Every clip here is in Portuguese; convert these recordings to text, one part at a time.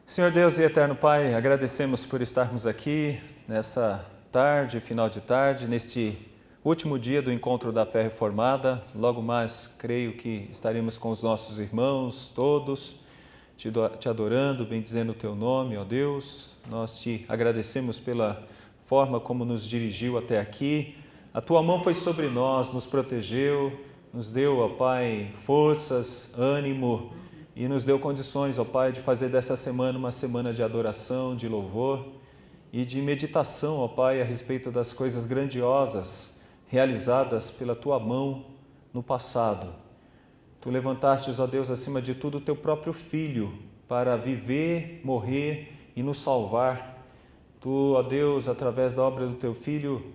Senhor Deus e Eterno Pai, agradecemos por estarmos aqui nessa tarde, final de tarde, neste último dia do Encontro da Fé Reformada. Logo mais, creio que estaremos com os nossos irmãos todos, te adorando, bendizendo o Teu nome, ó Deus. Nós te agradecemos pela forma como nos dirigiu até aqui. A Tua mão foi sobre nós, nos protegeu, nos deu, ó Pai, forças, ânimo, e nos deu condições, ó Pai, de fazer dessa semana uma semana de adoração, de louvor e de meditação, ó Pai, a respeito das coisas grandiosas realizadas pela Tua mão no passado. Tu levantastes, ó Deus, acima de tudo, o Teu próprio Filho para viver, morrer e nos salvar. Tu, ó Deus, através da obra do Teu Filho,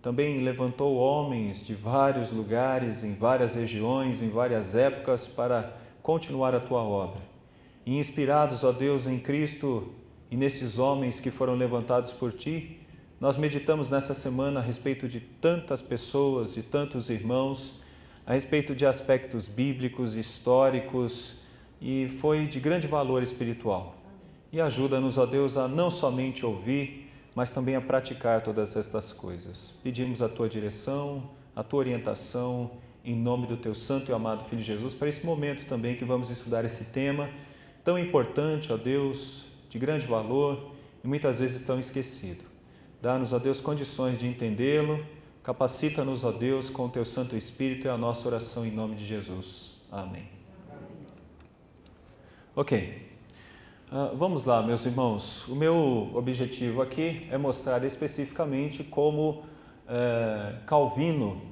também levantou homens de vários lugares, em várias regiões, em várias épocas, para continuar a Tua obra. E inspirados, ó Deus, em Cristo e nesses homens que foram levantados por Ti, nós meditamos nessa semana a respeito de tantas pessoas, de tantos irmãos, a respeito de aspectos bíblicos, históricos, e foi de grande valor espiritual. E ajuda-nos, ó Deus, a não somente ouvir, mas também a praticar todas estas coisas. Pedimos a Tua direção, a Tua orientação, em nome do Teu santo e amado Filho Jesus, para esse momento também que vamos estudar esse tema tão importante, ó Deus, de grande valor e muitas vezes tão esquecido. Dá-nos, ó Deus, condições de entendê-lo, capacita-nos, ó Deus, com o Teu Santo Espírito, é a nossa oração em nome de Jesus. Amém. Ok. Vamos lá, meus irmãos. O meu objetivo aqui é mostrar especificamente como Calvino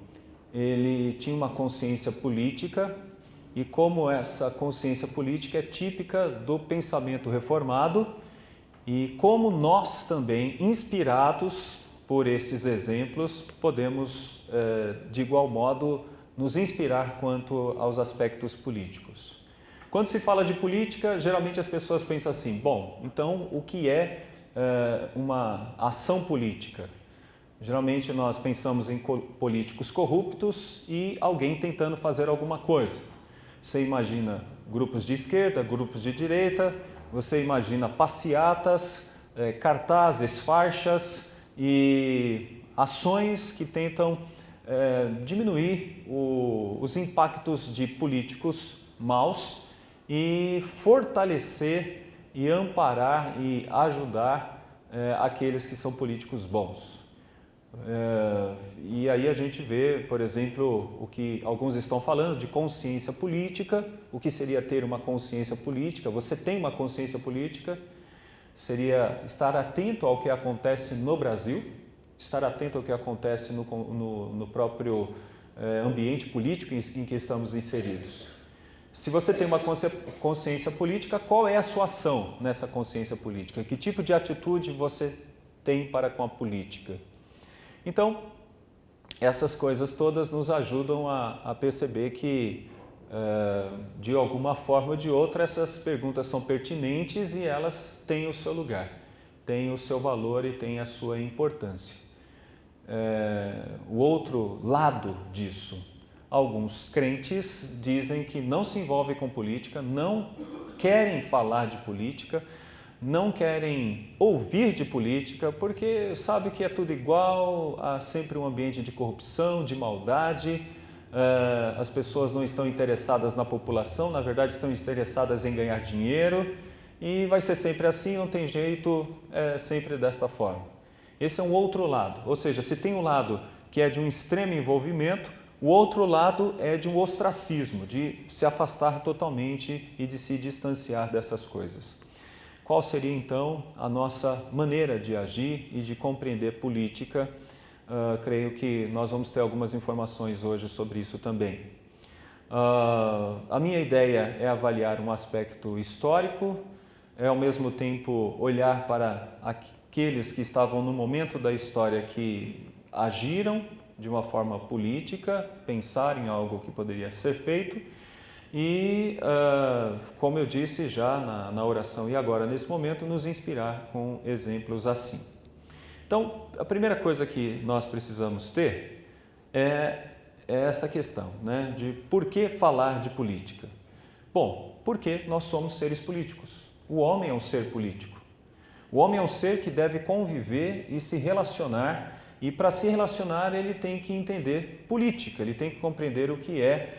ele tinha uma consciência política e como essa consciência política é típica do pensamento reformado e como nós também, inspirados por esses exemplos, podemos, de igual modo, nos inspirar quanto aos aspectos políticos. Quando se fala de política, geralmente as pessoas pensam assim, bom, então o que é uma ação política? Geralmente nós pensamos em políticos corruptos e alguém tentando fazer alguma coisa. Você imagina grupos de esquerda, grupos de direita, você imagina passeatas, cartazes, faixas e ações que tentam diminuir os impactos de políticos maus e fortalecer e amparar e ajudar aqueles que são políticos bons. E aí a gente vê, por exemplo, o que alguns estão falando de consciência política. O que seria ter uma consciência política? Você tem uma consciência política? Seria estar atento ao que acontece no Brasil, estar atento ao que acontece no próprio ambiente político em que estamos inseridos. Se você tem uma consciência política, qual é a sua ação nessa consciência política? Que tipo de atitude você tem para com a política? Então, essas coisas todas nos ajudam a perceber que, de alguma forma ou de outra, essas perguntas são pertinentes e elas têm o seu lugar, têm o seu valor e têm a sua importância. O outro lado disso, alguns crentes dizem que não se envolvem com política, não querem falar de política, não querem ouvir de política porque sabe que é tudo igual, há sempre um ambiente de corrupção, de maldade, as pessoas não estão interessadas na população, na verdade estão interessadas em ganhar dinheiro e vai ser sempre assim, não tem jeito, é sempre desta forma. Esse é um outro lado, ou seja, se tem um lado que é de um extremo envolvimento, o outro lado é de um ostracismo, de se afastar totalmente e de se distanciar dessas coisas. Qual seria, então, a nossa maneira de agir e de compreender política? Creio que nós vamos ter algumas informações hoje sobre isso também. A minha ideia é avaliar um aspecto histórico, ao mesmo tempo olhar para aqueles que estavam no momento da história que agiram de uma forma política, pensar em algo que poderia ser feito, e, como eu disse já na oração e agora nesse momento, nos inspirar com exemplos assim. Então, a primeira coisa que nós precisamos ter é essa questão, de por que falar de política? Bom, porque nós somos seres políticos. O homem é um ser político. O homem é um ser que deve conviver e se relacionar, e para se relacionar ele tem que entender política, ele tem que compreender o que é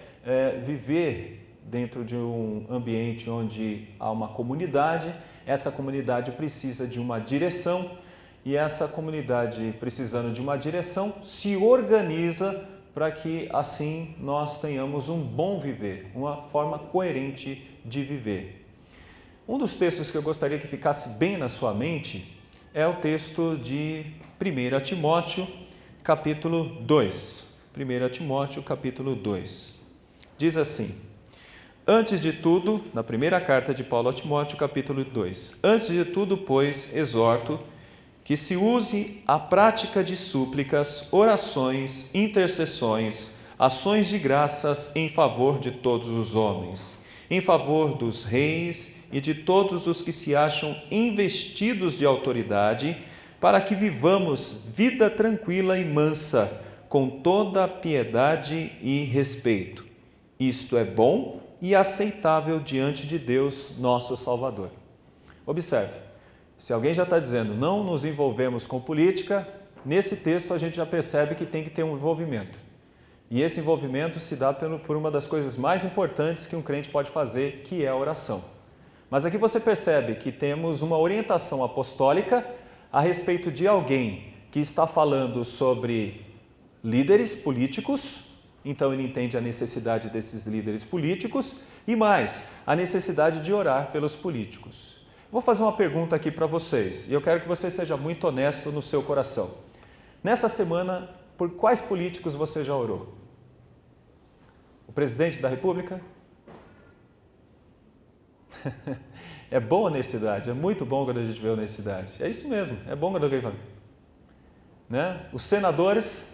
viver dentro de um ambiente onde há uma comunidade. Essa comunidade precisa de uma direção e essa comunidade, precisando de uma direção, se organiza para que assim nós tenhamos um bom viver, uma forma coerente de viver. Um dos textos que eu gostaria que ficasse bem na sua mente é o texto de 1 Timóteo, capítulo 2. 1 Timóteo, capítulo 2. Diz assim: antes de tudo, na primeira carta de Paulo a Timóteo, capítulo 2, antes de tudo, pois, exorto que se use a prática de súplicas, orações, intercessões, ações de graças em favor de todos os homens, em favor dos reis e de todos os que se acham investidos de autoridade, para que vivamos vida tranquila e mansa, com toda piedade e respeito. Isto é bom e aceitável diante de Deus, nosso Salvador. Observe, se alguém já está dizendo não nos envolvemos com política, nesse texto a gente já percebe que tem que ter um envolvimento. E esse envolvimento se dá por uma das coisas mais importantes que um crente pode fazer, que é a oração. Mas aqui você percebe que temos uma orientação apostólica a respeito de alguém que está falando sobre líderes políticos, então ele entende a necessidade desses líderes políticos e mais, a necessidade de orar pelos políticos. Vou fazer uma pergunta aqui para vocês e eu quero que você seja muito honesto no seu coração. Nessa semana, por quais políticos você já orou? O presidente da República? É boa honestidade, é muito bom quando a gente vê honestidade. É isso mesmo, é bom quando alguém fala. Né? Os senadores,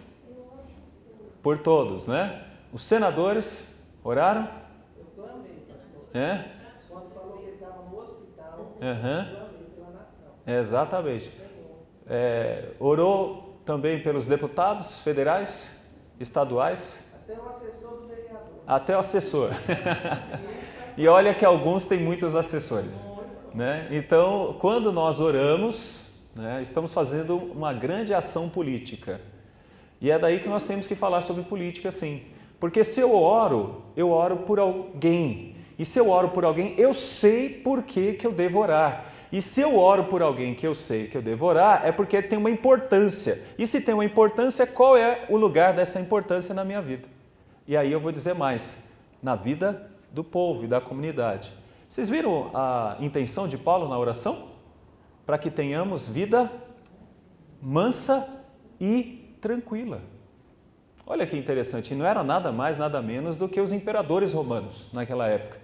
por todos, né? Os senadores oraram? Eu clamei, pastor. É? Quando falou que ele estava no hospital, Uhum. eu clamei pela nação. Exatamente. Orou também pelos deputados federais, estaduais? Até o assessor do vereador. Até o assessor. E olha que alguns têm muitos assessores. Né? Então, quando nós oramos, né, estamos fazendo uma grande ação política. E é daí que nós temos que falar sobre política, sim. Porque se eu oro por alguém. E se eu oro por alguém, eu sei por que eu devo orar. E se eu oro por alguém que eu sei que eu devo orar, é porque tem uma importância. E se tem uma importância, qual é o lugar dessa importância na minha vida? E aí eu vou dizer mais, na vida do povo e da comunidade. Vocês viram a intenção de Paulo na oração? Para que tenhamos vida mansa e tranquila. Olha que interessante, não era nada mais, nada menos do que os imperadores romanos naquela época,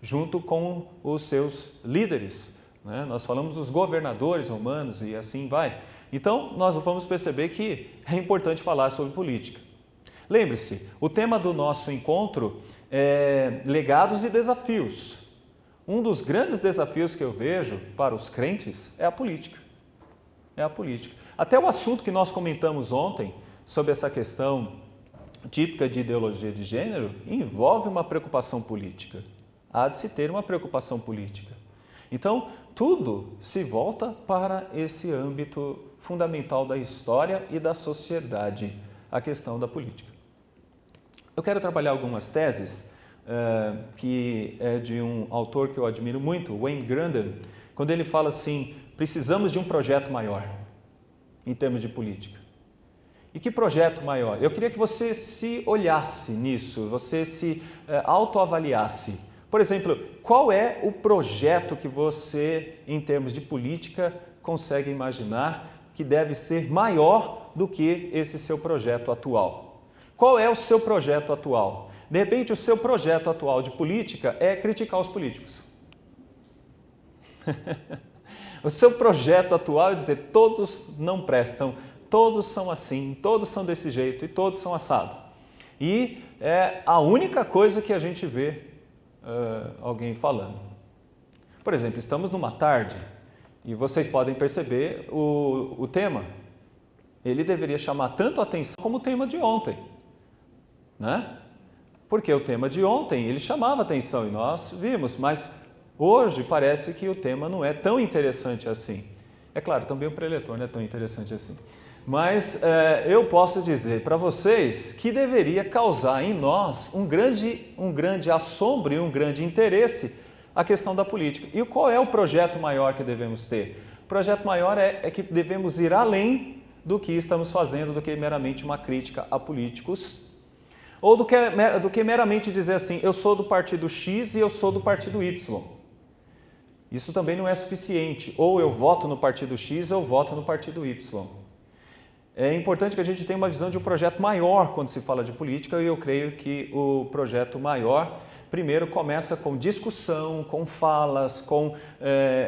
junto com os seus líderes. Né? Nós falamos dos governadores romanos e assim vai. Então, nós vamos perceber que é importante falar sobre política. Lembre-se, o tema do nosso encontro é legados e desafios. Um dos grandes desafios que eu vejo para os crentes é a política. É a política. Até o assunto que nós comentamos ontem sobre essa questão típica de ideologia de gênero envolve uma preocupação política. Há de se ter uma preocupação política. Então, tudo se volta para esse âmbito fundamental da história e da sociedade, a questão da política. Eu quero trabalhar algumas teses que é de um autor que eu admiro muito, Wayne Grudem, quando ele fala assim, precisamos de um projeto maior em termos de política. E que projeto maior? Eu queria que você se olhasse nisso, você se autoavaliasse. Por exemplo, qual é o projeto que você, em termos de política, consegue imaginar que deve ser maior do que esse seu projeto atual? Qual é o seu projeto atual? De repente, o seu projeto atual de política é criticar os políticos. O seu projeto atual é dizer, todos não prestam, todos são assim, todos são desse jeito e todos são assado. E é a única coisa que a gente vê alguém falando. Por exemplo, estamos numa tarde e vocês podem perceber o tema. Ele deveria chamar tanto a atenção como o tema de ontem, né? Porque o tema de ontem, ele chamava atenção e nós vimos, mas Hoje parece que o tema não é tão interessante assim. É claro, também o preletor não é tão interessante assim. Mas eu posso dizer para vocês que deveria causar em nós um grande assombro e um grande interesse a questão da política. E qual é o projeto maior que devemos ter? O projeto maior é que devemos ir além do que estamos fazendo, do que meramente uma crítica a políticos, ou do que meramente dizer assim, eu sou do partido X e eu sou do partido Y. Isso também não é suficiente. Ou eu voto no partido X ou eu voto no partido Y. É importante que a gente tenha uma visão de um projeto maior quando se fala de política, e eu creio que o projeto maior, primeiro, começa com discussão, com falas, com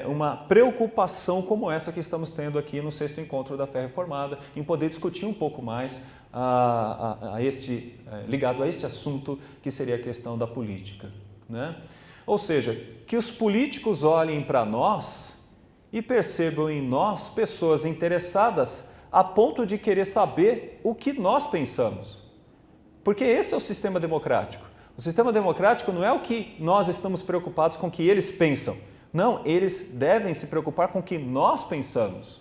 uma preocupação como essa que estamos tendo aqui no 6º Encontro da Fé Reformada, em poder discutir um pouco mais ligado a este assunto, que seria a questão da política, né? Ou seja, que os políticos olhem para nós e percebam em nós pessoas interessadas a ponto de querer saber o que nós pensamos. Porque esse é o sistema democrático. O sistema democrático não é o que nós estamos preocupados com o que eles pensam. Não, eles devem se preocupar com o que nós pensamos.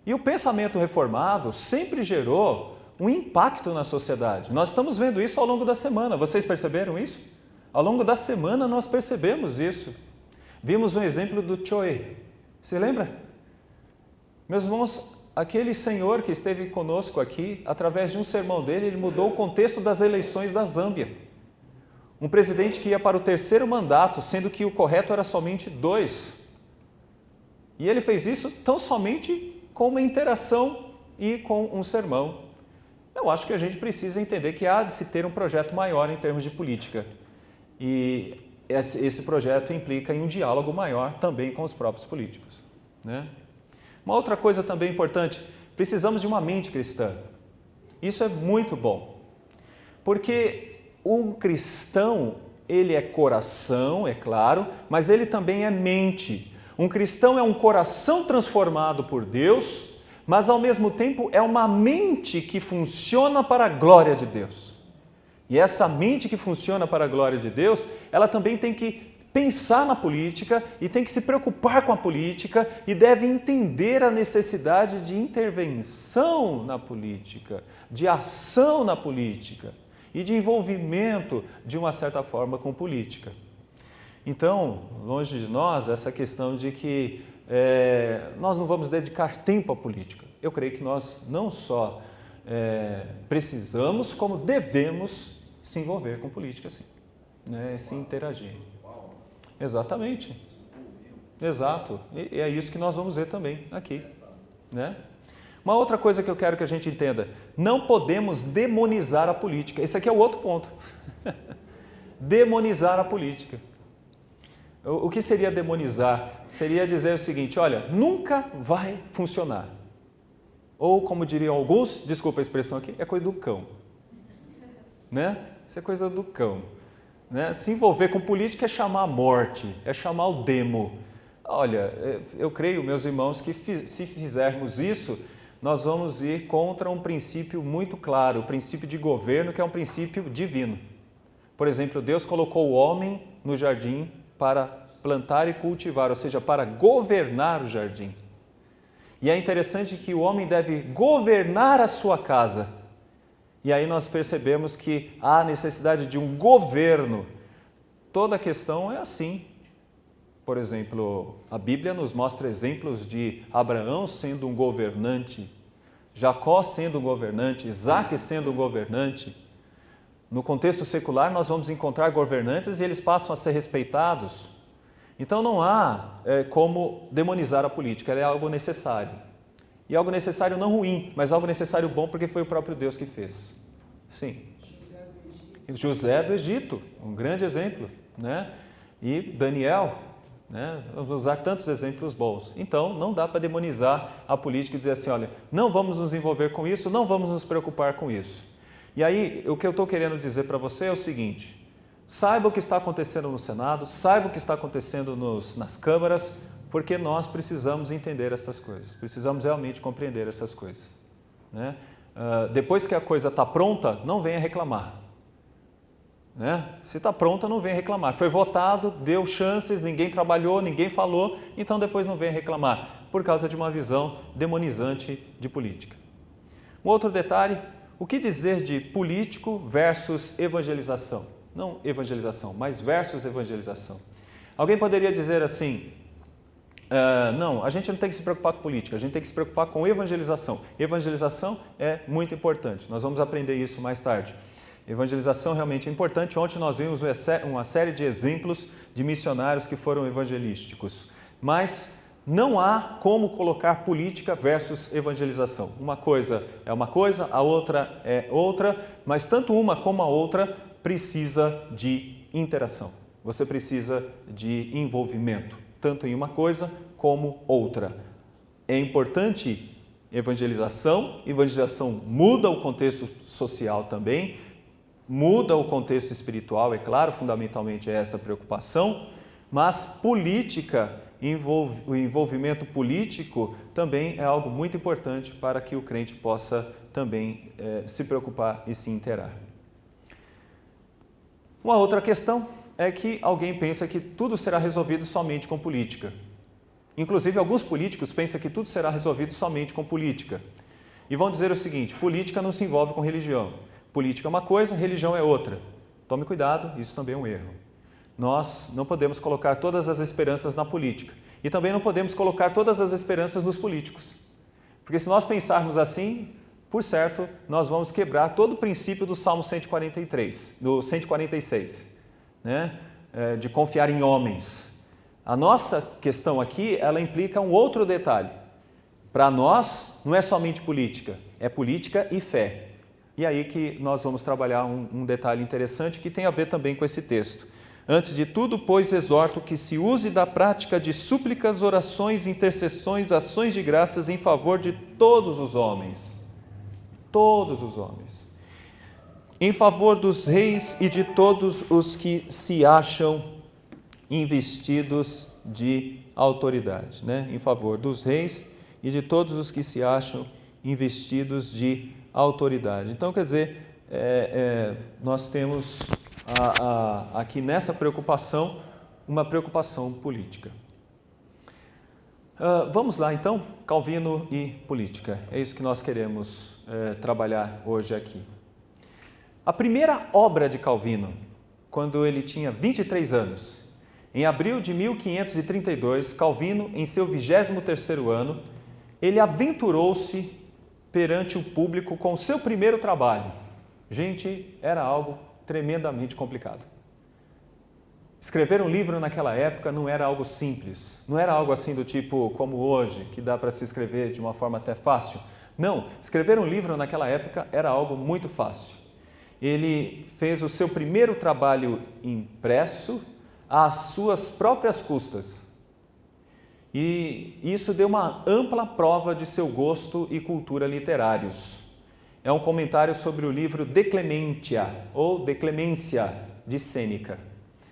E o pensamento reformado sempre gerou um impacto na sociedade. Nós estamos vendo isso ao longo da semana. Vocês perceberam isso? Ao longo da semana nós percebemos isso. Vimos um exemplo do Choi. Você lembra? Meus irmãos, aquele senhor que esteve conosco aqui, através de um sermão dele, ele mudou o contexto das eleições da Zâmbia. Um presidente que ia para o 3º mandato, sendo que o correto era somente 2. E ele fez isso tão somente com uma interação e com um sermão. Eu acho que a gente precisa entender que há de se ter um projeto maior em termos de política. E esse projeto implica em um diálogo maior também com os próprios políticos, né? Uma outra coisa também importante, precisamos de uma mente cristã. Isso é muito bom, porque um cristão, ele é coração, é claro, mas ele também é mente. Um cristão é um coração transformado por Deus, mas ao mesmo tempo é uma mente que funciona para a glória de Deus. E essa mente que funciona para a glória de Deus, ela também tem que pensar na política e tem que se preocupar com a política e deve entender a necessidade de intervenção na política, de ação na política e de envolvimento, de uma certa forma, com política. Então, longe de nós, essa questão de que nós não vamos dedicar tempo à política. Eu creio que nós não só precisamos, como devemos se envolver com política, sim, né? Se interagir. Exatamente. Exato. E é isso que nós vamos ver também aqui, né? Uma outra coisa que eu quero que a gente entenda, não podemos demonizar a política. Esse aqui é o outro ponto. Demonizar a política. O que seria demonizar? Seria dizer o seguinte, olha, nunca vai funcionar. Ou, como diriam alguns, desculpa a expressão aqui, é coisa do cão. Né? Isso é coisa do cão. Né? Se envolver com política é chamar a morte, é chamar o demo. Olha, eu creio, meus irmãos, que se fizermos isso, nós vamos ir contra um princípio muito claro, o princípio de governo, que é um princípio divino. Por exemplo, Deus colocou o homem no jardim para plantar e cultivar, ou seja, para governar o jardim. E é interessante que o homem deve governar a sua casa. E aí nós percebemos que há necessidade de um governo. Toda a questão é assim. Por exemplo, a Bíblia nos mostra exemplos de Abraão sendo um governante, Jacó sendo um governante, Isaac sendo um governante. No contexto secular, nós vamos encontrar governantes e eles passam a ser respeitados. Então não há como demonizar a política, ela é algo necessário. E algo necessário não ruim, mas algo necessário bom porque foi o próprio Deus que fez. Sim. José do Egito, um grande exemplo, né? E Daniel, né? Vamos usar tantos exemplos bons. Então não dá para demonizar a política e dizer assim, olha, não vamos nos envolver com isso, não vamos nos preocupar com isso. E aí, o que eu estou querendo dizer para você é o seguinte, saiba o que está acontecendo no Senado, saiba o que está acontecendo nas câmaras, porque nós precisamos entender essas coisas, precisamos realmente compreender essas coisas, né? Depois que a coisa está pronta, não venha reclamar. né? Se está pronta, não vem reclamar. Foi votado, deu chances, ninguém trabalhou, ninguém falou, então depois não vem reclamar, por causa de uma visão demonizante de política. Um outro detalhe, o que dizer de político versus evangelização? Não evangelização, mas versus evangelização. Alguém poderia dizer assim, não, a gente não tem que se preocupar com política, a gente tem que se preocupar com evangelização. Evangelização é muito importante, nós vamos aprender isso mais tarde. Evangelização realmente é importante. Ontem nós vimos uma série de exemplos de missionários que foram evangelísticos, mas não há como colocar política versus evangelização. Uma coisa é uma coisa, a outra é outra, mas tanto uma como a outra precisa de interação. Você precisa de envolvimento, tanto em uma coisa como outra. É importante evangelização muda o contexto social também, muda o contexto espiritual, é claro, fundamentalmente é essa preocupação, mas política, o envolvimento político também é algo muito importante para que o crente possa também se preocupar e se interar. Uma outra questão é que alguém pensa que tudo será resolvido somente com política. Inclusive, alguns políticos pensam que tudo será resolvido somente com política. E vão dizer o seguinte, política não se envolve com religião. Política é uma coisa, religião é outra. Tome cuidado, isso também é um erro. Nós não podemos colocar todas as esperanças na política. E também não podemos colocar todas as esperanças nos políticos. Porque se nós pensarmos assim, por certo, nós vamos quebrar todo o princípio do Salmo 143, do 146, né? De confiar em homens. A nossa questão aqui, ela implica um outro detalhe. Para nós, não é somente política, é política e fé. E aí que nós vamos trabalhar um detalhe interessante que tem a ver também com esse texto. Antes de tudo, pois, exorto que se use da prática de súplicas, orações, intercessões, ações de graças em favor de todos os homens. Todos os homens. Em favor dos reis e de todos os que se acham investidos de autoridade, né? Em favor dos reis e de todos os que se acham investidos de autoridade. Então, quer dizer, nós temos aqui nessa preocupação, uma preocupação política. Vamos lá então, Calvino e política. É isso que nós queremos trabalhar hoje aqui. A primeira obra de Calvino, quando ele tinha 23 anos, em abril de 1532, Calvino, em seu 23º ano, ele aventurou-se perante o público com o seu primeiro trabalho. Gente, era algo tremendamente complicado. Escrever um livro naquela época não era algo simples, não era algo assim do tipo como hoje, que dá para se escrever de uma forma até fácil. Não, escrever um livro naquela época era algo muito fácil. Ele fez o seu primeiro trabalho impresso às suas próprias custas. E isso deu uma ampla prova de seu gosto e cultura literários. É um comentário sobre o livro De Clementia, ou De Clemência, de Sêneca.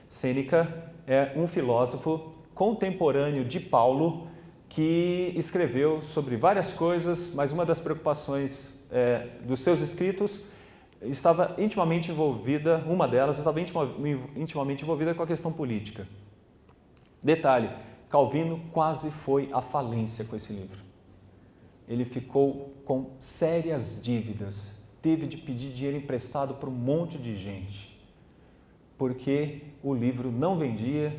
Sêneca é um filósofo contemporâneo de Paulo que escreveu sobre várias coisas, mas uma das preocupações dos seus escritos estava intimamente envolvida, uma delas estava intimamente envolvida com a questão política. Detalhe, Calvino quase foi à falência com esse livro. Ele ficou com sérias dívidas, teve de pedir dinheiro emprestado para um monte de gente, porque o livro não vendia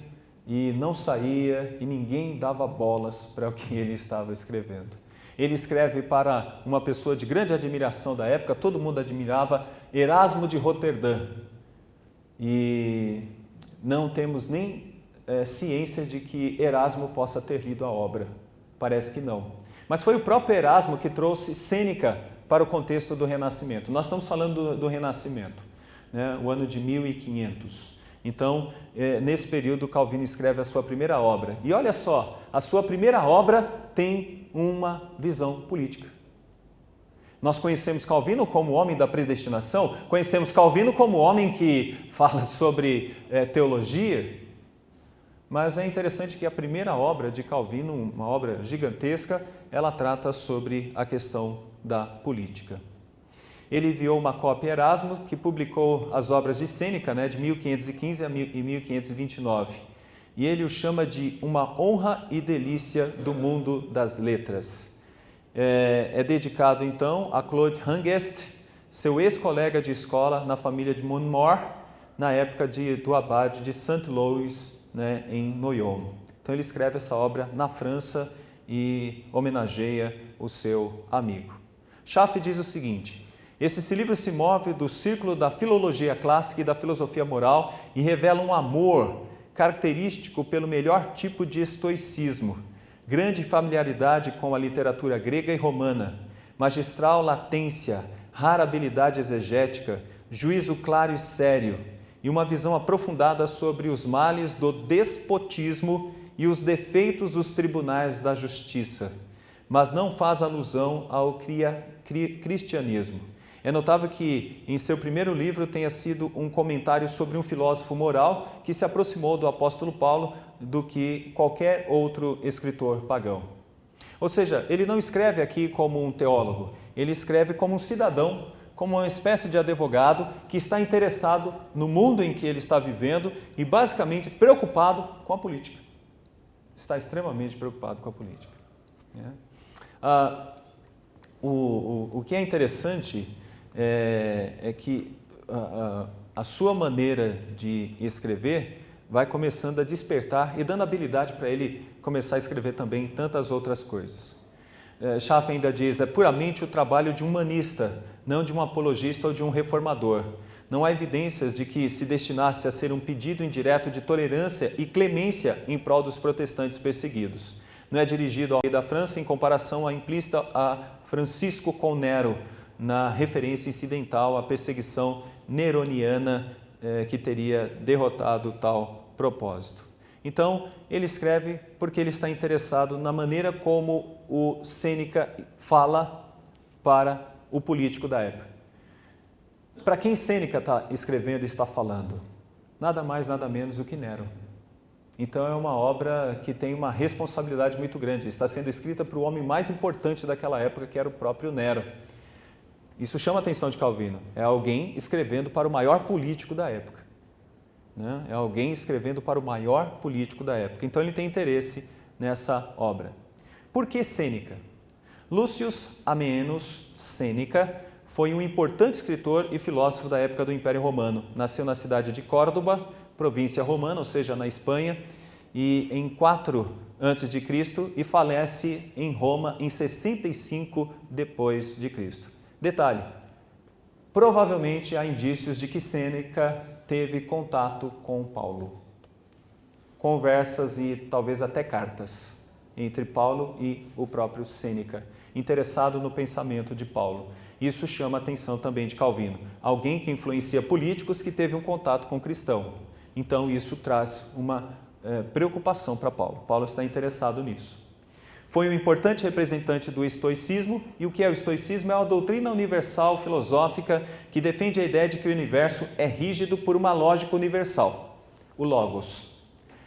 e não saía e ninguém dava bolas para o que ele estava escrevendo. Ele escreve para uma pessoa de grande admiração da época, todo mundo admirava, Erasmo de Roterdã. E não temos nem ciência de que Erasmo possa ter lido a obra. Parece que não. Mas foi o próprio Erasmo que trouxe Sêneca para o contexto do Renascimento. Nós estamos falando do Renascimento, né? O ano de 1500. Então, nesse período, Calvino escreve a sua primeira obra. E olha só, a sua primeira obra tem uma visão política. Nós conhecemos Calvino como homem da predestinação, conhecemos Calvino como homem que fala sobre teologia, mas é interessante que a primeira obra de Calvino, uma obra gigantesca, ela trata sobre a questão da política. ele enviou uma cópia a Erasmo, que publicou as obras de Sêneca, né, de 1515 a 1529. E ele o chama de uma honra e delícia do mundo das letras. É dedicado, então, a Claude Hangest, seu ex-colega de escola na família de Montmort, na época do abade de Saint-Louis, né, em Noyon. Então ele escreve essa obra na França e homenageia o seu amigo. Schaff diz o seguinte: esse livro se move do círculo da filologia clássica e da filosofia moral e revela um amor característico pelo melhor tipo de estoicismo, grande familiaridade com a literatura grega e romana, magistral latência, rara habilidade exegética, juízo claro e sério e uma visão aprofundada sobre os males do despotismo e os defeitos dos tribunais da justiça, mas não faz alusão ao cristianismo. É notável que em seu primeiro livro tenha sido um comentário sobre um filósofo moral que se aproximou do apóstolo Paulo do que qualquer outro escritor pagão. Ou seja, ele não escreve aqui como um teólogo, ele escreve como um cidadão, como uma espécie de advogado que está interessado no mundo em que ele está vivendo e basicamente preocupado com a política. Está extremamente preocupado com a política. O que é interessante é que a sua maneira de escrever vai começando a despertar e dando habilidade para ele começar a escrever também tantas outras coisas. Schaff ainda diz, é puramente o trabalho de um humanista, não de um apologista ou de um reformador. Não há evidências de que se destinasse a ser um pedido indireto de tolerância e clemência em prol dos protestantes perseguidos. Não é dirigido ao rei da França em comparação à implícita a Francisco com Nero, na referência incidental à perseguição neroniana que teria derrotado tal propósito. Então, ele escreve porque ele está interessado na maneira como o Sêneca fala para o político da época. Para quem Sêneca está escrevendo e está falando? Nada mais, nada menos do que Nero. Então é uma obra que tem uma responsabilidade muito grande. Está sendo escrita para o homem mais importante daquela época, que era o próprio Nero. Isso chama a atenção de Calvino. É alguém escrevendo para o maior político da época. Né? É alguém escrevendo para o maior político da época. Então ele tem interesse nessa obra. Por que Sêneca? Lucius Ammianus Sêneca foi um importante escritor e filósofo da época do Império Romano. Nasceu na cidade de Córdoba, província romana, ou seja, na Espanha, e em 4 a.C. e falece em Roma em 65 depois de Cristo. Detalhe, provavelmente há indícios de que Sêneca teve contato com Paulo. Conversas e talvez até cartas entre Paulo e o próprio Sêneca, interessado no pensamento de Paulo. Isso chama a atenção também de Calvino. Alguém que influencia políticos que teve um contato com cristão. Então isso traz uma preocupação para Paulo. Paulo está interessado nisso. Foi um importante representante do estoicismo, e o que é o estoicismo? É uma doutrina universal filosófica que defende a ideia de que o universo é rígido por uma lógica universal, o Logos.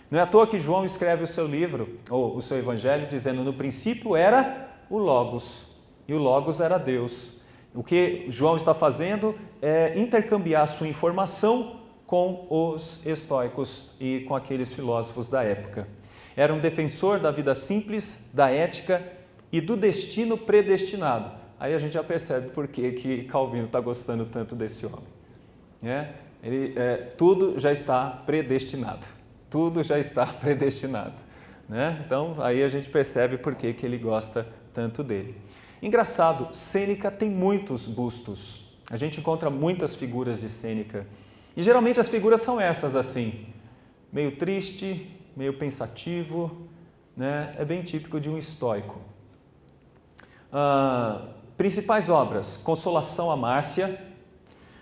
Não é à toa que João escreve o seu livro, ou o seu evangelho, dizendo no princípio era o Logos, e o Logos era Deus. O que João está fazendo é intercambiar sua informação com os estoicos e com aqueles filósofos da época. Era um defensor da vida simples, da ética e do destino predestinado. Aí a gente já percebe por que Calvino está gostando tanto desse homem. Tudo já está predestinado. Tudo já está predestinado. Né? Então, aí a gente percebe por que ele gosta tanto dele. Engraçado, Sêneca tem muitos bustos. A gente encontra muitas figuras de Sêneca. E geralmente as figuras são essas, assim, meio triste, meio pensativo, né? É bem típico de um estoico. Principais obras: Consolação a Márcia,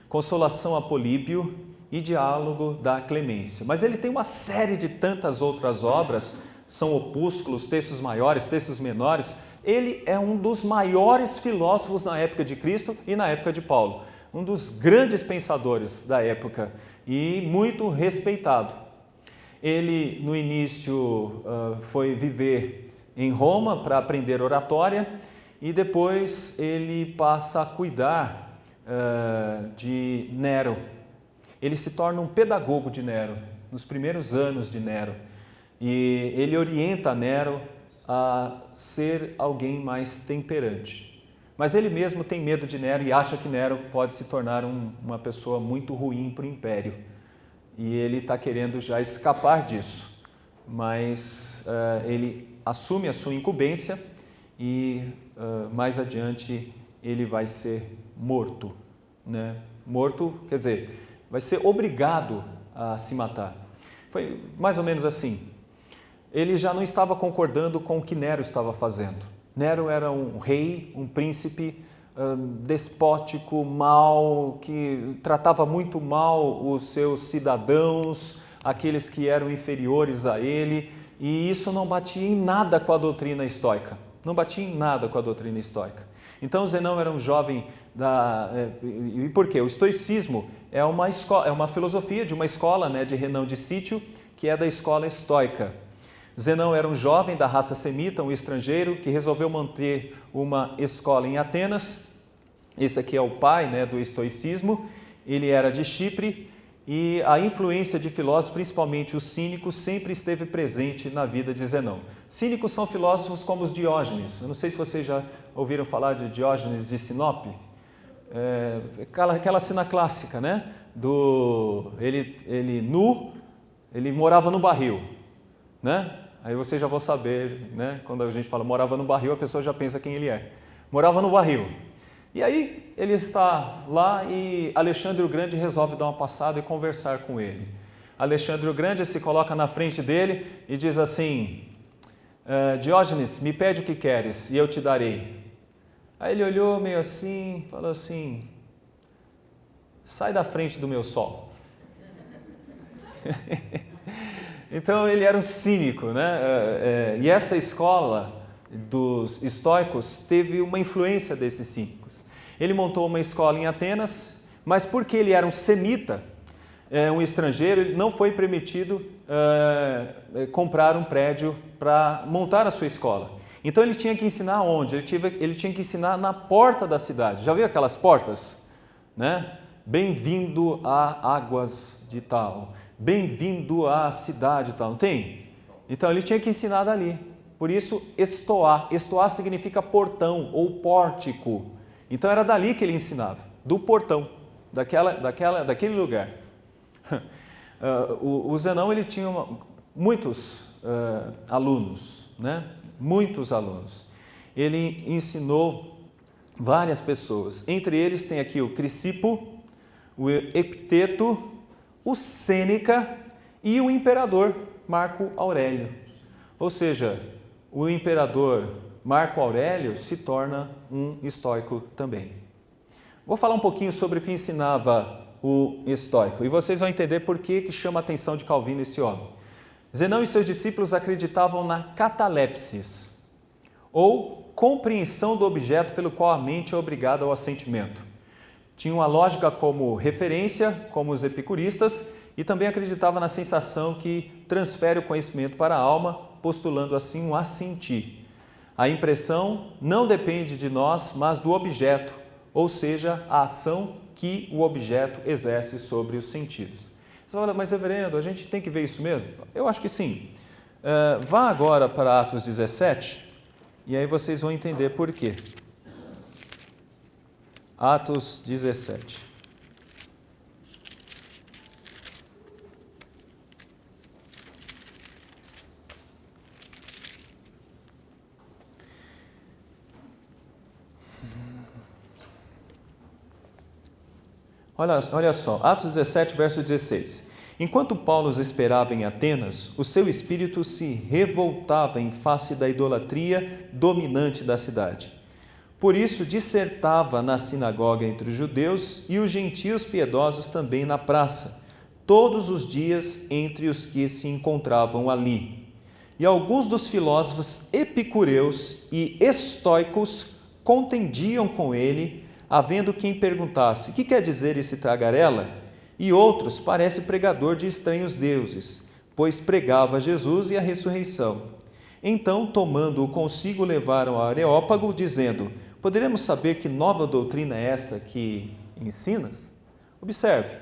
Consolação a Políbio e Diálogo da Clemência. Mas ele tem uma série de tantas outras obras, são opúsculos, textos maiores, textos menores. Ele é um dos maiores filósofos na época de Cristo e na época de Paulo. Um dos grandes pensadores da época e muito respeitado. Ele, no início, foi viver em Roma para aprender oratória e depois ele passa a cuidar de Nero. Ele se torna um pedagogo de Nero, nos primeiros anos de Nero. E ele orienta Nero a ser alguém mais temperante. Mas ele mesmo tem medo de Nero e acha que Nero pode se tornar uma pessoa muito ruim para o império. E ele está querendo já escapar disso. Mas ele assume a sua incumbência e mais adiante ele vai ser morto, né? Morto, quer dizer, vai ser obrigado a se matar. Foi mais ou menos assim. Ele já não estava concordando com o que Nero estava fazendo. Nero era um rei, um príncipe despótico, mau, que tratava muito mal os seus cidadãos, aqueles que eram inferiores a ele, e isso não batia em nada com a doutrina estoica. Não batia em nada com a doutrina estoica. Então Zenão era um jovem e por quê? O estoicismo é uma filosofia de uma escola, né, de renão de Cítio, que é da escola estoica. Zenão era um jovem da raça semita, um estrangeiro, que resolveu manter uma escola em Atenas. Esse aqui é o pai, né, do estoicismo. Ele era de Chipre e a influência de filósofos, principalmente os cínicos, sempre esteve presente na vida de Zenão. Cínicos são filósofos como os Diógenes. Eu não sei se vocês já ouviram falar de Diógenes de Sinope. Aquela cena clássica, né? Ele nu, ele morava no barril, né? Aí vocês já vão saber, né? Quando a gente fala morava no barril, a pessoa já pensa quem ele é. Morava no barril. E aí ele está lá e Alexandre o Grande resolve dar uma passada e conversar com ele. Alexandre o Grande se coloca na frente dele e diz assim: Diógenes, me pede o que queres e eu te darei. Aí ele olhou meio assim, falou assim: sai da frente do meu sol. Então ele era um cínico, né? E essa escola dos estoicos teve uma influência desses cínicos. Ele montou uma escola em Atenas, mas porque ele era um semita, um estrangeiro, ele não foi permitido comprar um prédio para montar a sua escola. Então ele tinha que ensinar onde? Ele tinha que ensinar na porta da cidade. Já viu aquelas portas? Né? Bem-vindo a Águas de tal, bem-vindo à cidade tal, não tem? Então ele tinha que ensinar dali. Por isso, estoá. Estoá significa portão ou pórtico. Então era dali que ele ensinava, do portão, daquele lugar. O Zenão ele tinha muitos alunos, né? Muitos alunos. Ele ensinou várias pessoas. Entre eles tem aqui o Crisipo, o Epiteto, o Sêneca e o imperador Marco Aurélio. Ou seja, o imperador Marco Aurélio se torna um estoico também. Vou falar um pouquinho sobre o que ensinava o estoico e vocês vão entender por que chama a atenção de Calvino esse homem. Zenão e seus discípulos acreditavam na catalepsis, ou compreensão do objeto pelo qual a mente é obrigada ao assentimento. Tinham a lógica como referência, como os epicuristas, e também acreditava na sensação que transfere o conhecimento para a alma, postulando assim um assentir. A impressão não depende de nós, mas do objeto, ou seja, a ação que o objeto exerce sobre os sentidos. Você fala, mas reverendo, a gente tem que ver isso mesmo? Eu acho que sim. Vá agora para Atos 17 e aí vocês vão entender por quê. Atos 17. Olha só, Atos 17, verso 16. Enquanto Paulo os esperava em Atenas, o seu espírito se revoltava em face da idolatria dominante da cidade. Por isso, dissertava na sinagoga entre os judeus e os gentios piedosos também na praça, todos os dias entre os que se encontravam ali. E alguns dos filósofos epicureus e estoicos contendiam com ele, havendo quem perguntasse: que quer dizer esse tagarela? E outros: parece pregador de estranhos deuses, pois pregava Jesus e a ressurreição. Então, tomando-o consigo, levaram a Areópago, dizendo: poderemos saber que nova doutrina é essa que ensinas? Observe,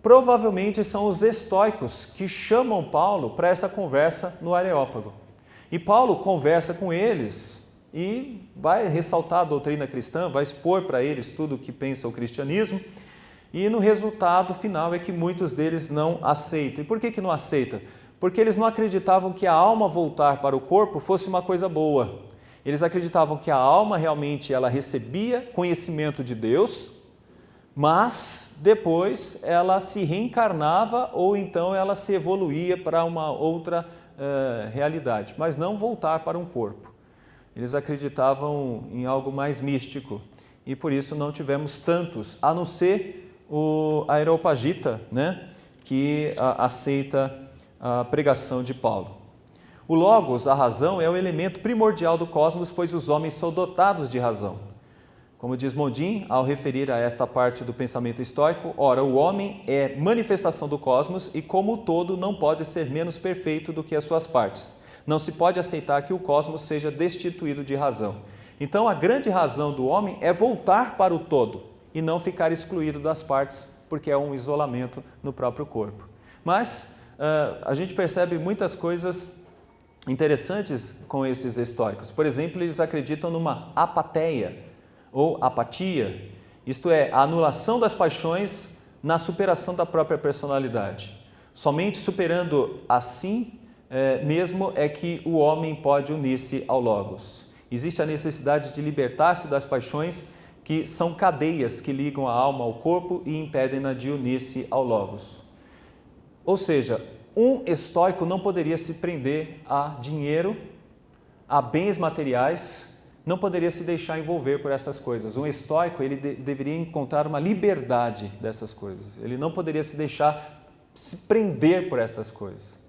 provavelmente são os estoicos que chamam Paulo para essa conversa no Areópago. E Paulo conversa com eles e vai ressaltar a doutrina cristã, vai expor para eles tudo o que pensa o cristianismo, e no resultado final é que muitos deles não aceitam. E por que não aceitam? Porque eles não acreditavam que a alma voltar para o corpo fosse uma coisa boa. Eles acreditavam que a alma realmente ela recebia conhecimento de Deus, mas depois ela se reencarnava ou então ela se evoluía para uma outra realidade, mas não voltar para um corpo. Eles acreditavam em algo mais místico e por isso não tivemos tantos, a não ser o Areopagita, né, que aceita a pregação de Paulo. O Logos, a razão, é o elemento primordial do cosmos, pois os homens são dotados de razão. Como diz Mondin, ao referir a esta parte do pensamento estoico, ora, o homem é manifestação do cosmos e, como todo, não pode ser menos perfeito do que as suas partes. Não se pode aceitar que o cosmos seja destituído de razão. Então, a grande razão do homem é voltar para o todo e não ficar excluído das partes, porque é um isolamento no próprio corpo. Mas a gente percebe muitas coisas interessantes com esses estoicos. Por exemplo, eles acreditam numa apatheia ou apatia, isto é, a anulação das paixões na superação da própria personalidade. Somente superando assim mesmo é que o homem pode unir-se ao Logos. Existe a necessidade de libertar-se das paixões que são cadeias que ligam a alma ao corpo e impedem-na de unir-se ao Logos. Ou seja, um estoico não poderia se prender a dinheiro, a bens materiais, não poderia se deixar envolver por essas coisas. Um estoico ele deveria encontrar uma liberdade dessas coisas. Ele não poderia se deixar se prender por essas coisas.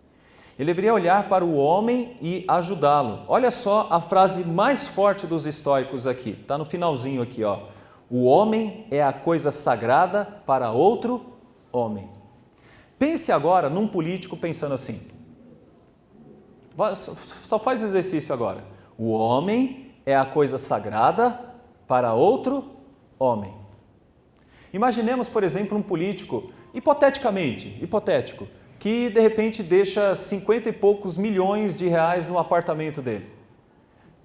Ele deveria olhar para o homem e ajudá-lo. Olha só a frase mais forte dos estoicos aqui, está no finalzinho aqui, ó. O homem é a coisa sagrada para outro homem. Pense agora num político pensando assim. Só faz o exercício agora. O homem é a coisa sagrada para outro homem. Imaginemos, por exemplo, um político, hipotético, que de repente deixa 50 e poucos milhões de reais no apartamento dele.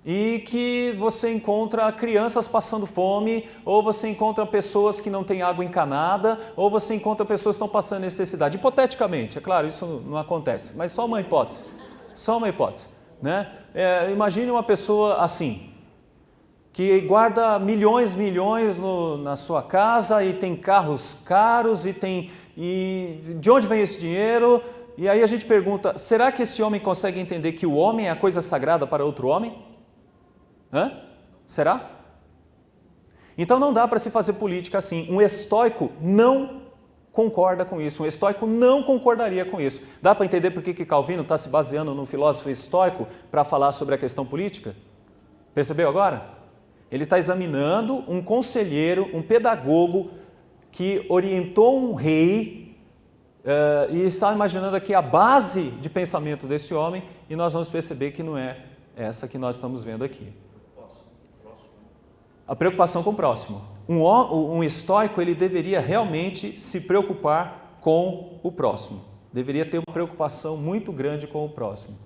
E que você encontra crianças passando fome, ou você encontra pessoas que não têm água encanada, ou você encontra pessoas que estão passando necessidade. Hipoteticamente, é claro, isso não acontece, mas só uma hipótese, né? Imagine uma pessoa assim, que guarda milhões na sua casa e tem carros caros e de onde vem esse dinheiro? E aí a gente pergunta, será que esse homem consegue entender que o homem é a coisa sagrada para outro homem? Será? Então não dá para se fazer política assim. Um estoico não concorda com isso, um estoico não concordaria com isso. Dá para entender por que Calvino está se baseando no filósofo estoico para falar sobre a questão política? Percebeu agora? Ele está examinando um conselheiro, um pedagogo que orientou um rei e está imaginando aqui a base de pensamento desse homem e nós vamos perceber que não é essa que nós estamos vendo aqui. A preocupação com o próximo. Um estoico ele deveria realmente se preocupar com o próximo. Deveria ter uma preocupação muito grande com o próximo,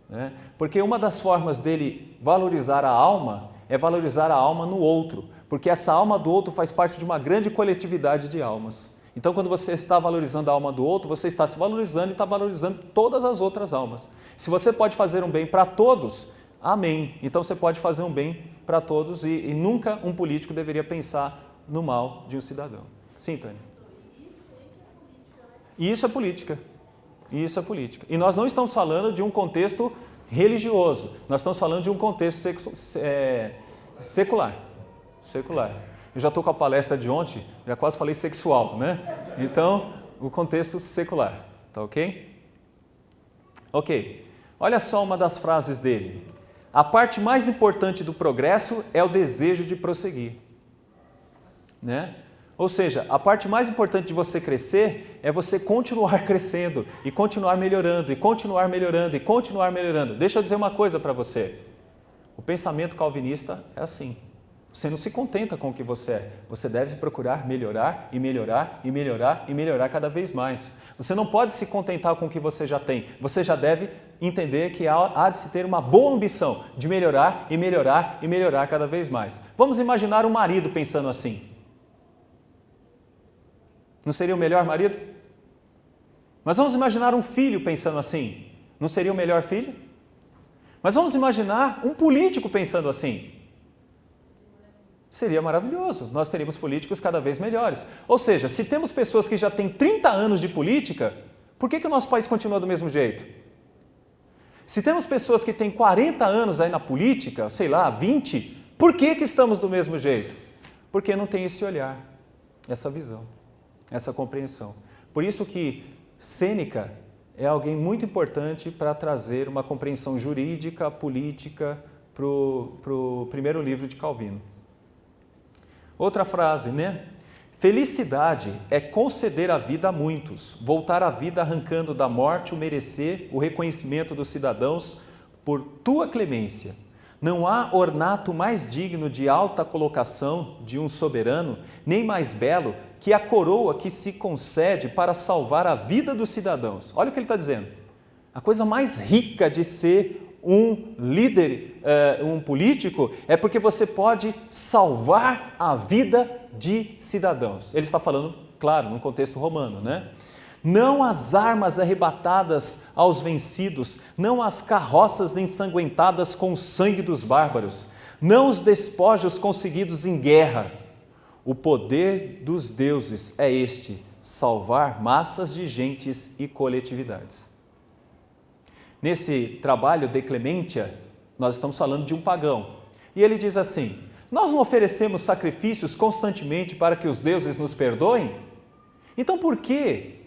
né? Porque uma das formas dele valorizar a alma é valorizar a alma no outro, porque essa alma do outro faz parte de uma grande coletividade de almas. Então, quando você está valorizando a alma do outro, você está se valorizando e está valorizando todas as outras almas. Se você pode fazer um bem para todos, amém. Então, você pode fazer um bem para todos e nunca um político deveria pensar no mal de um cidadão. Sim, Tânia? Isso é política. Isso é política. E nós não estamos falando de um contexto religioso, nós estamos falando de um contexto secular. Eu já estou com a palestra de ontem, já quase falei sexual, né? Então, o contexto secular, tá ok? Ok, olha só uma das frases dele. A parte mais importante do progresso é o desejo de prosseguir, né? Ou seja, a parte mais importante de você crescer é você continuar crescendo e continuar melhorando e continuar melhorando e continuar melhorando. Deixa eu dizer uma coisa para você. O pensamento calvinista é assim. Você não se contenta com o que você é. Você deve procurar melhorar e melhorar e melhorar e melhorar cada vez mais. Você não pode se contentar com o que você já tem. Você já deve entender que há de se ter uma boa ambição de melhorar e melhorar e melhorar cada vez mais. Vamos imaginar um marido pensando assim. Não seria o melhor marido? Mas vamos imaginar um filho pensando assim. Não seria o melhor filho? Mas vamos imaginar um político pensando assim. Seria maravilhoso, nós teríamos políticos cada vez melhores. Ou seja, se temos pessoas que já têm 30 anos de política, por que o nosso país continua do mesmo jeito? Se temos pessoas que têm 40 anos aí na política, sei lá, 20, por que estamos do mesmo jeito? Porque não tem esse olhar, essa visão, essa compreensão. Por isso que Sêneca é alguém muito importante para trazer uma compreensão jurídica, política para o primeiro livro de Calvino. Outra frase, né? Felicidade é conceder a vida a muitos, voltar a vida arrancando da morte o merecer, o reconhecimento dos cidadãos por tua clemência. Não há ornato mais digno de alta colocação de um soberano, nem mais belo que a coroa que se concede para salvar a vida dos cidadãos. Olha o que ele está dizendo. A coisa mais rica de ser um líder, um político, é porque você pode salvar a vida de cidadãos. Ele está falando, claro, no contexto romano, né? Não as armas arrebatadas aos vencidos, não as carroças ensanguentadas com o sangue dos bárbaros, não os despojos conseguidos em guerra. O poder dos deuses é este, salvar massas de gentes e coletividades. Nesse trabalho de Clementia, nós estamos falando de um pagão. E ele diz assim, nós não oferecemos sacrifícios constantemente para que os deuses nos perdoem? Então por que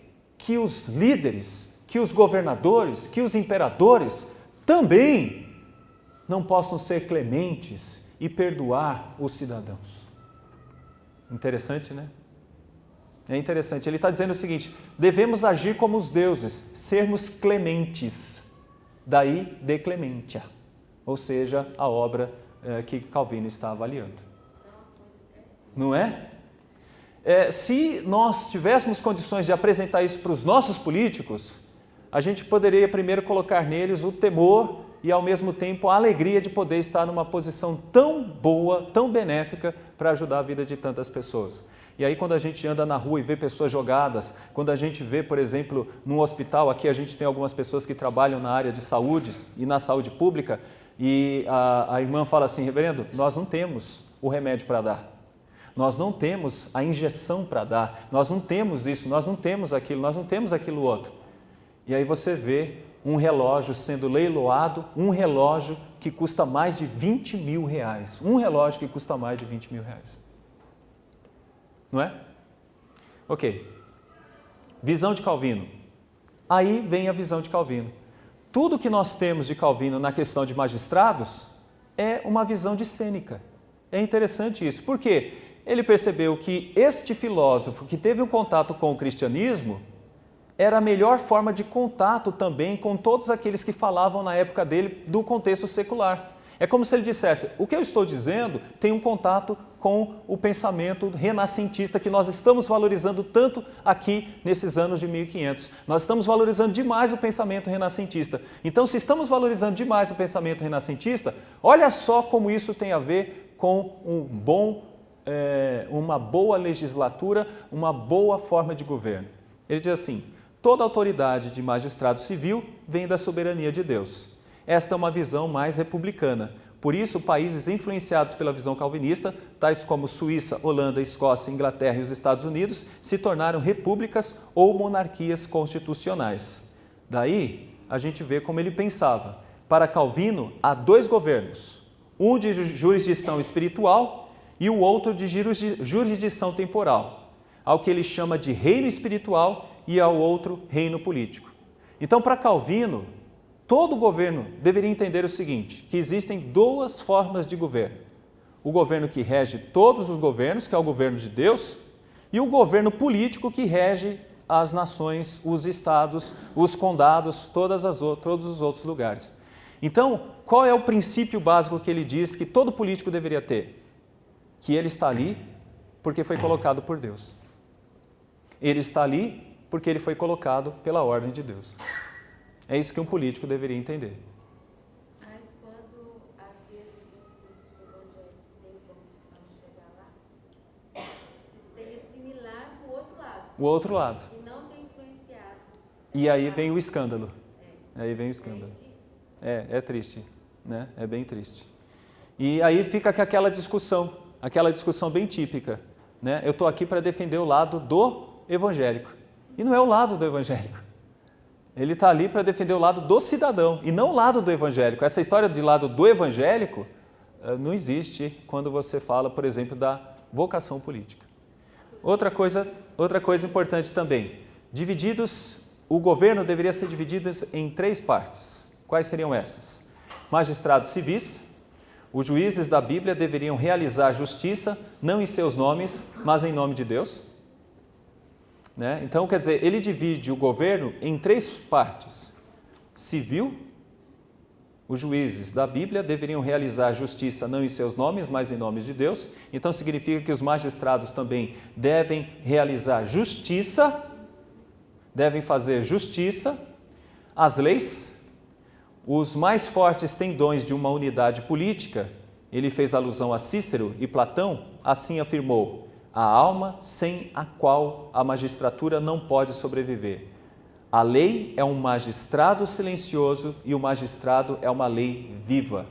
os líderes, que os governadores, que os imperadores também não possam ser clementes e perdoar os cidadãos? Interessante, né? É interessante. Ele está dizendo o seguinte, devemos agir como os deuses, sermos clementes. Daí de Clementia, ou seja, a obra que Calvino está avaliando. Não é? Se nós tivéssemos condições de apresentar isso para os nossos políticos, a gente poderia primeiro colocar neles o temor e ao mesmo tempo a alegria de poder estar numa posição tão boa, tão benéfica para ajudar a vida de tantas pessoas. E aí quando a gente anda na rua e vê pessoas jogadas, quando a gente vê, por exemplo, num hospital, aqui a gente tem algumas pessoas que trabalham na área de saúde e na saúde pública, e a irmã fala assim, reverendo, nós não temos o remédio para dar, nós não temos a injeção para dar, nós não temos isso, nós não temos aquilo, nós não temos aquilo outro. E aí você vê um relógio sendo leiloado, um relógio que custa mais de 20 mil reais, um relógio que custa mais de 20 mil reais. Não é? Ok. Visão de Calvino. Aí vem a visão de Calvino. Tudo que nós temos de Calvino na questão de magistrados é uma visão de Sêneca. É interessante isso. Por quê? Ele percebeu que este filósofo que teve um contato com o cristianismo era a melhor forma de contato também com todos aqueles que falavam na época dele do contexto secular. É como se ele dissesse, o que eu estou dizendo tem um contato com o pensamento renascentista que nós estamos valorizando tanto aqui nesses anos de 1500. Nós estamos valorizando demais o pensamento renascentista. Então, se estamos valorizando demais o pensamento renascentista, olha só como isso tem a ver com uma boa legislatura, uma boa forma de governo. Ele diz assim, toda autoridade de magistrado civil vem da soberania de Deus. Esta é uma visão mais republicana. Por isso, países influenciados pela visão calvinista, tais como Suíça, Holanda, Escócia, Inglaterra e os Estados Unidos, se tornaram repúblicas ou monarquias constitucionais. Daí, a gente vê como ele pensava. Para Calvino, há dois governos, um de jurisdição espiritual e o outro de jurisdição temporal, ao que ele chama de reino espiritual e ao outro reino político. Então, para Calvino, todo governo deveria entender o seguinte, que existem duas formas de governo. O governo que rege todos os governos, que é o governo de Deus, e o governo político que rege as nações, os estados, os condados, todos os outros lugares. Então, qual é o princípio básico que ele diz que todo político deveria ter? que ele está ali porque foi colocado por Deus. Ele está ali porque ele foi colocado pela ordem de Deus. É isso que um político deveria entender. Mas quando, às vezes, o político evangélico tem condição de chegar lá, eles têm assimilar o outro lado. O outro lado. E não tem influenciado. E aí vem o escândalo. Aí vem o escândalo. É triste, né? É bem triste. E aí fica aquela discussão bem típica, né? Eu estou aqui para defender o lado do evangélico. E não é o lado do evangélico. Ele está ali para defender o lado do cidadão e não o lado do evangélico. Essa história de lado do evangélico não existe quando você fala, por exemplo, da vocação política. Outra coisa importante também. O governo deveria ser dividido em 3 partes. Quais seriam essas? Magistrados civis. Os juízes da Bíblia deveriam realizar justiça, não em seus nomes, mas em nome de Deus. Né? Então, quer dizer, ele divide o governo em 3 partes. Civil, os juízes da Bíblia deveriam realizar justiça não em seus nomes, mas em nome de Deus. Então, significa que os magistrados também devem realizar justiça, devem fazer justiça. As leis, os mais fortes tendões de uma unidade política, ele fez alusão a Cícero e Platão, assim afirmou: a alma sem a qual a magistratura não pode sobreviver. A lei é um magistrado silencioso e o magistrado é uma lei viva.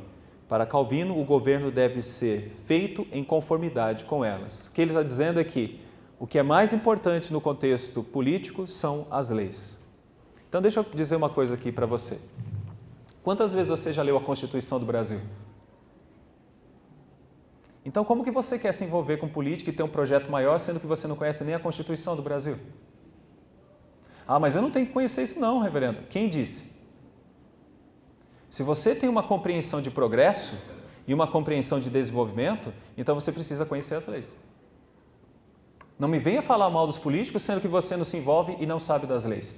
Para Calvino, o governo deve ser feito em conformidade com elas. O que ele está dizendo é que o que é mais importante no contexto político são as leis. Então, deixa eu dizer uma coisa aqui para você. Quantas vezes você já leu a Constituição do Brasil? Então, como que você quer se envolver com política e ter um projeto maior, sendo que você não conhece nem a Constituição do Brasil? Ah, mas eu não tenho que conhecer isso não, reverendo. Quem disse? Se você tem uma compreensão de progresso e uma compreensão de desenvolvimento, então você precisa conhecer as leis. Não me venha falar mal dos políticos, sendo que você não se envolve e não sabe das leis.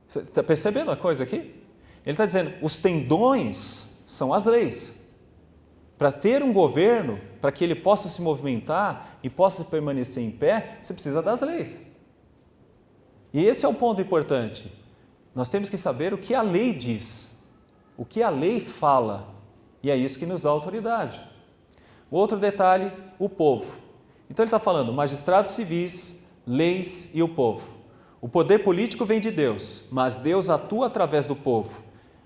Você está percebendo a coisa aqui? Ele está dizendo, os tendões são as leis. Para ter um governo, para que ele possa se movimentar e possa permanecer em pé, você precisa das leis. E esse é o ponto importante. Nós temos que saber o que a lei diz, o que a lei fala, e é isso que nos dá autoridade. Outro detalhe, o povo. Então ele está falando magistrados civis, leis e o povo. O poder político vem de Deus, mas Deus atua através do povo.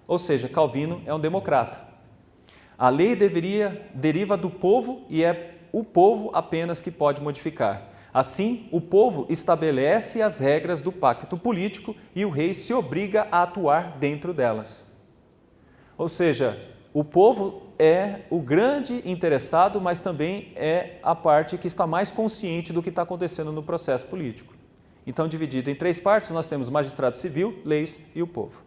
Ou seja, Calvino é um democrata. A lei deriva do povo e é o povo apenas que pode modificar. Assim, o povo estabelece as regras do pacto político e o rei se obriga a atuar dentro delas. Ou seja, o povo é o grande interessado, mas também é a parte que está mais consciente do que está acontecendo no processo político. Então, dividido em 3 partes, nós temos magistrado civil, leis e o povo.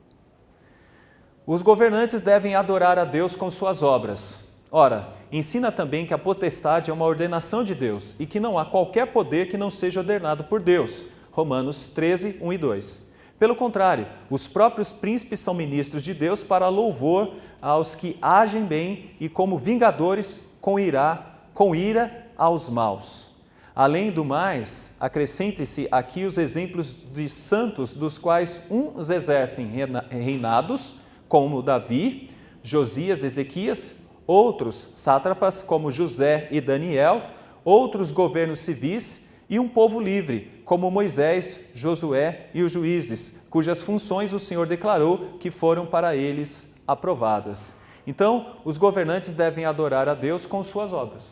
Os governantes devem adorar a Deus com suas obras. Ora, ensina também que a potestade é uma ordenação de Deus e que não há qualquer poder que não seja ordenado por Deus. Romanos 13, 1 e 2. Pelo contrário, os próprios príncipes são ministros de Deus para louvor aos que agem bem e como vingadores com ira aos maus. Além do mais, acrescente-se aqui os exemplos de santos dos quais uns exercem reinados, como Davi, Josias, Ezequias, outros sátrapas como José e Daniel, outros governos civis e um povo livre, como Moisés, Josué e os juízes, cujas funções o Senhor declarou que foram para eles aprovadas. Então, os governantes devem adorar a Deus com suas obras.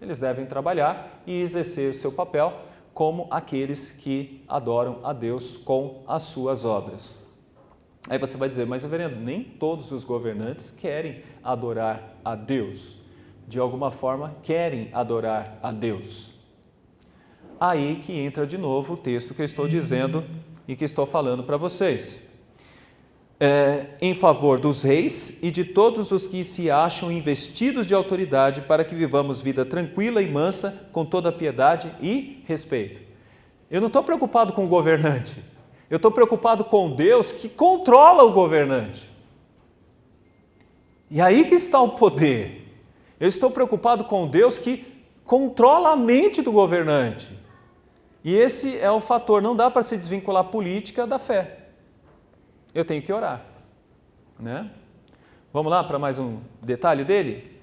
Eles devem trabalhar e exercer o seu papel como aqueles que adoram a Deus com as suas obras. Aí você vai dizer, mas reverendo, nem todos os governantes querem adorar a Deus. De alguma forma, querem adorar a Deus. Aí que entra de novo o texto que eu estou dizendo e que estou falando para vocês. Em favor dos reis e de todos os que se acham investidos de autoridade para que vivamos vida tranquila e mansa, com toda piedade e respeito. Eu não estou preocupado com o governante, eu estou preocupado com Deus que controla o governante. E aí que está o poder. Eu estou preocupado com Deus que controla a mente do governante. E esse é o fator, não dá para se desvincular a política da fé. Eu tenho que orar, né? Vamos lá para mais um detalhe dele?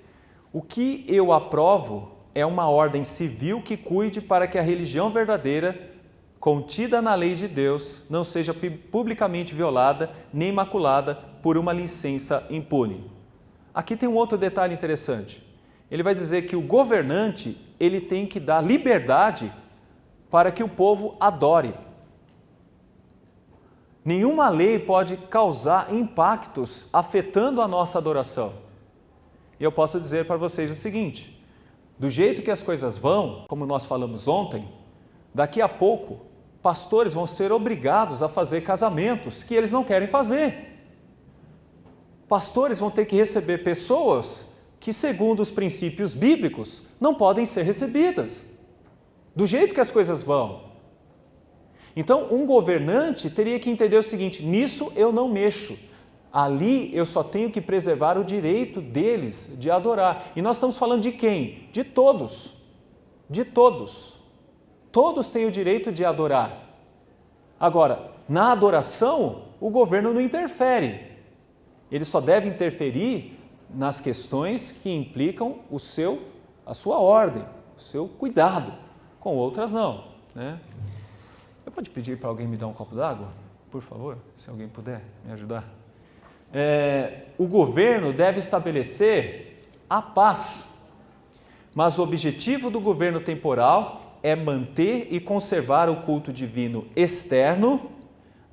O que eu aprovo é uma ordem civil que cuide para que a religião verdadeira, contida na lei de Deus, não seja publicamente violada nem maculada por uma licença impune. Aqui tem um outro detalhe interessante. Ele vai dizer que o governante, ele tem que dar liberdade para que o povo adore. Nenhuma lei pode causar impactos afetando a nossa adoração. E eu posso dizer para vocês o seguinte, do jeito que as coisas vão, como nós falamos ontem, daqui a pouco, pastores vão ser obrigados a fazer casamentos que eles não querem fazer. Pastores vão ter que receber pessoas que, segundo os princípios bíblicos, não podem ser recebidas. Do jeito que as coisas vão. Então, um governante teria que entender o seguinte, nisso eu não mexo. Ali eu só tenho que preservar o direito deles de adorar. E nós estamos falando de quem? De todos. De todos. Todos têm o direito de adorar. Agora, na adoração, o governo não interfere. Ele só deve interferir nas questões que implicam a sua ordem, o seu cuidado. Com outras não, né? Eu posso pedir para alguém me dar um copo d'água? Por favor, se alguém puder me ajudar. O governo deve estabelecer a paz, mas o objetivo do governo temporal é manter e conservar o culto divino externo,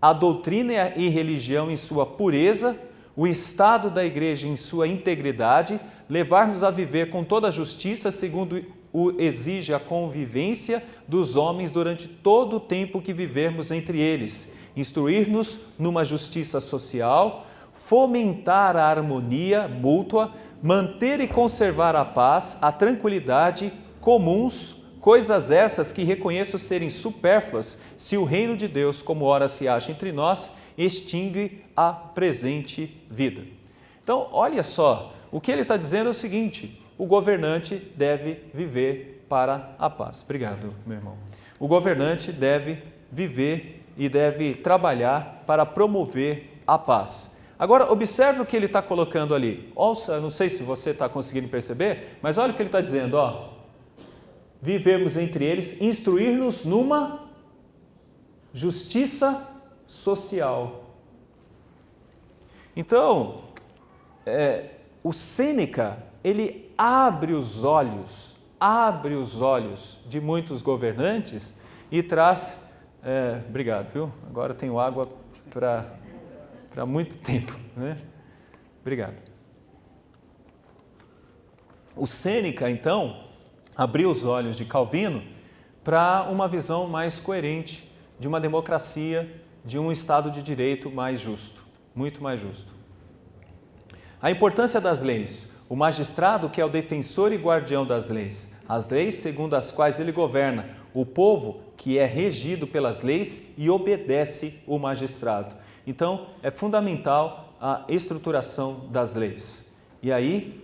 a doutrina e religião em sua pureza, o estado da igreja em sua integridade, levar-nos a viver com toda a justiça, segundo o exige a convivência dos homens durante todo o tempo que vivermos entre eles, instruir-nos numa justiça social, fomentar a harmonia mútua, manter e conservar a paz, a tranquilidade comuns, coisas essas que reconheço serem supérfluas se o reino de Deus, como ora se acha entre nós, extingue a presente vida. Então, olha só, o que ele está dizendo é o seguinte, o governante deve viver para a paz. Obrigado, meu irmão. O governante deve viver e deve trabalhar para promover a paz. Agora, observe o que ele está colocando ali. Ouça, não sei se você está conseguindo perceber, mas olha o que ele está dizendo, ó. Vivermos entre eles, instruir-nos numa justiça social. Então, o Sêneca, ele abre os olhos de muitos governantes e traz... obrigado, viu? Agora eu tenho água para muito tempo, né? Obrigado. O Sêneca, então, abriu os olhos de Calvino para uma visão mais coerente de uma democracia, de um Estado de Direito mais justo, muito mais justo. A importância das leis. O magistrado que é o defensor e guardião das leis. As leis segundo as quais ele governa. O povo que é regido pelas leis e obedece o magistrado. Então, é fundamental a estruturação das leis. E aí,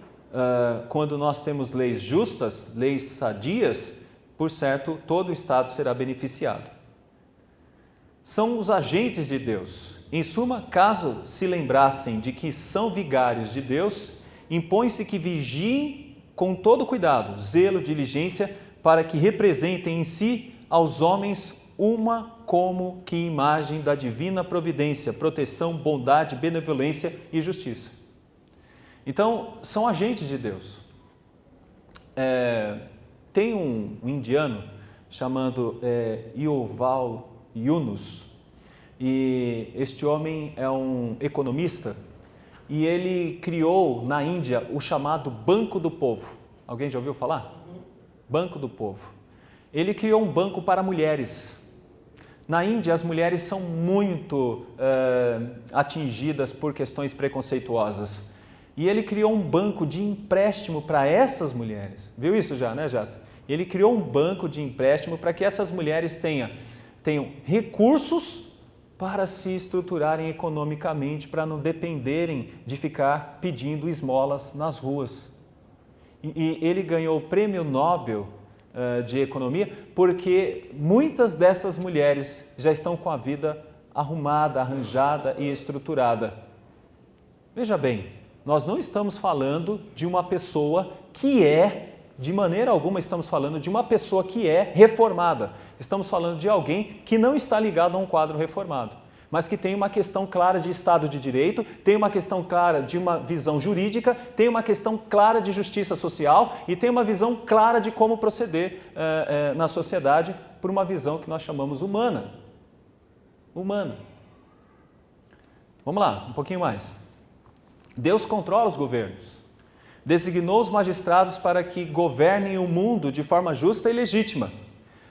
quando nós temos leis justas, leis sadias, por certo, todo o Estado será beneficiado. São os agentes de Deus. Em suma, caso se lembrassem de que são vigários de Deus, impõe-se que vigiem com todo cuidado, zelo, diligência, para que representem em si aos homens uma como que imagem da divina providência, proteção, bondade, benevolência e justiça. Então, são agentes de Deus. Tem um indiano chamado Yuval Yunus, e este homem é um economista e ele criou na Índia o chamado Banco do Povo. Alguém já ouviu falar? Banco do Povo. Ele criou um banco para mulheres. Na Índia, as mulheres são muito atingidas por questões preconceituosas. E ele criou um banco de empréstimo para essas mulheres. Viu isso já, né, Jace? Ele criou um banco de empréstimo para que essas mulheres tenham recursos para se estruturarem economicamente, para não dependerem de ficar pedindo esmolas nas ruas. E ele ganhou o Prêmio Nobel de Economia porque muitas dessas mulheres já estão com a vida arrumada, arranjada e estruturada. Veja bem, nós não estamos falando de uma pessoa que de maneira alguma estamos falando de uma pessoa que é reformada. Estamos falando de alguém que não está ligado a um quadro reformado, mas que tem uma questão clara de Estado de Direito, tem uma questão clara de uma visão jurídica, tem uma questão clara de justiça social e tem uma visão clara de como proceder na sociedade por uma visão que nós chamamos humana. Humana. Vamos lá, um pouquinho mais. Deus controla os governos. Designou os magistrados para que governem o mundo de forma justa e legítima,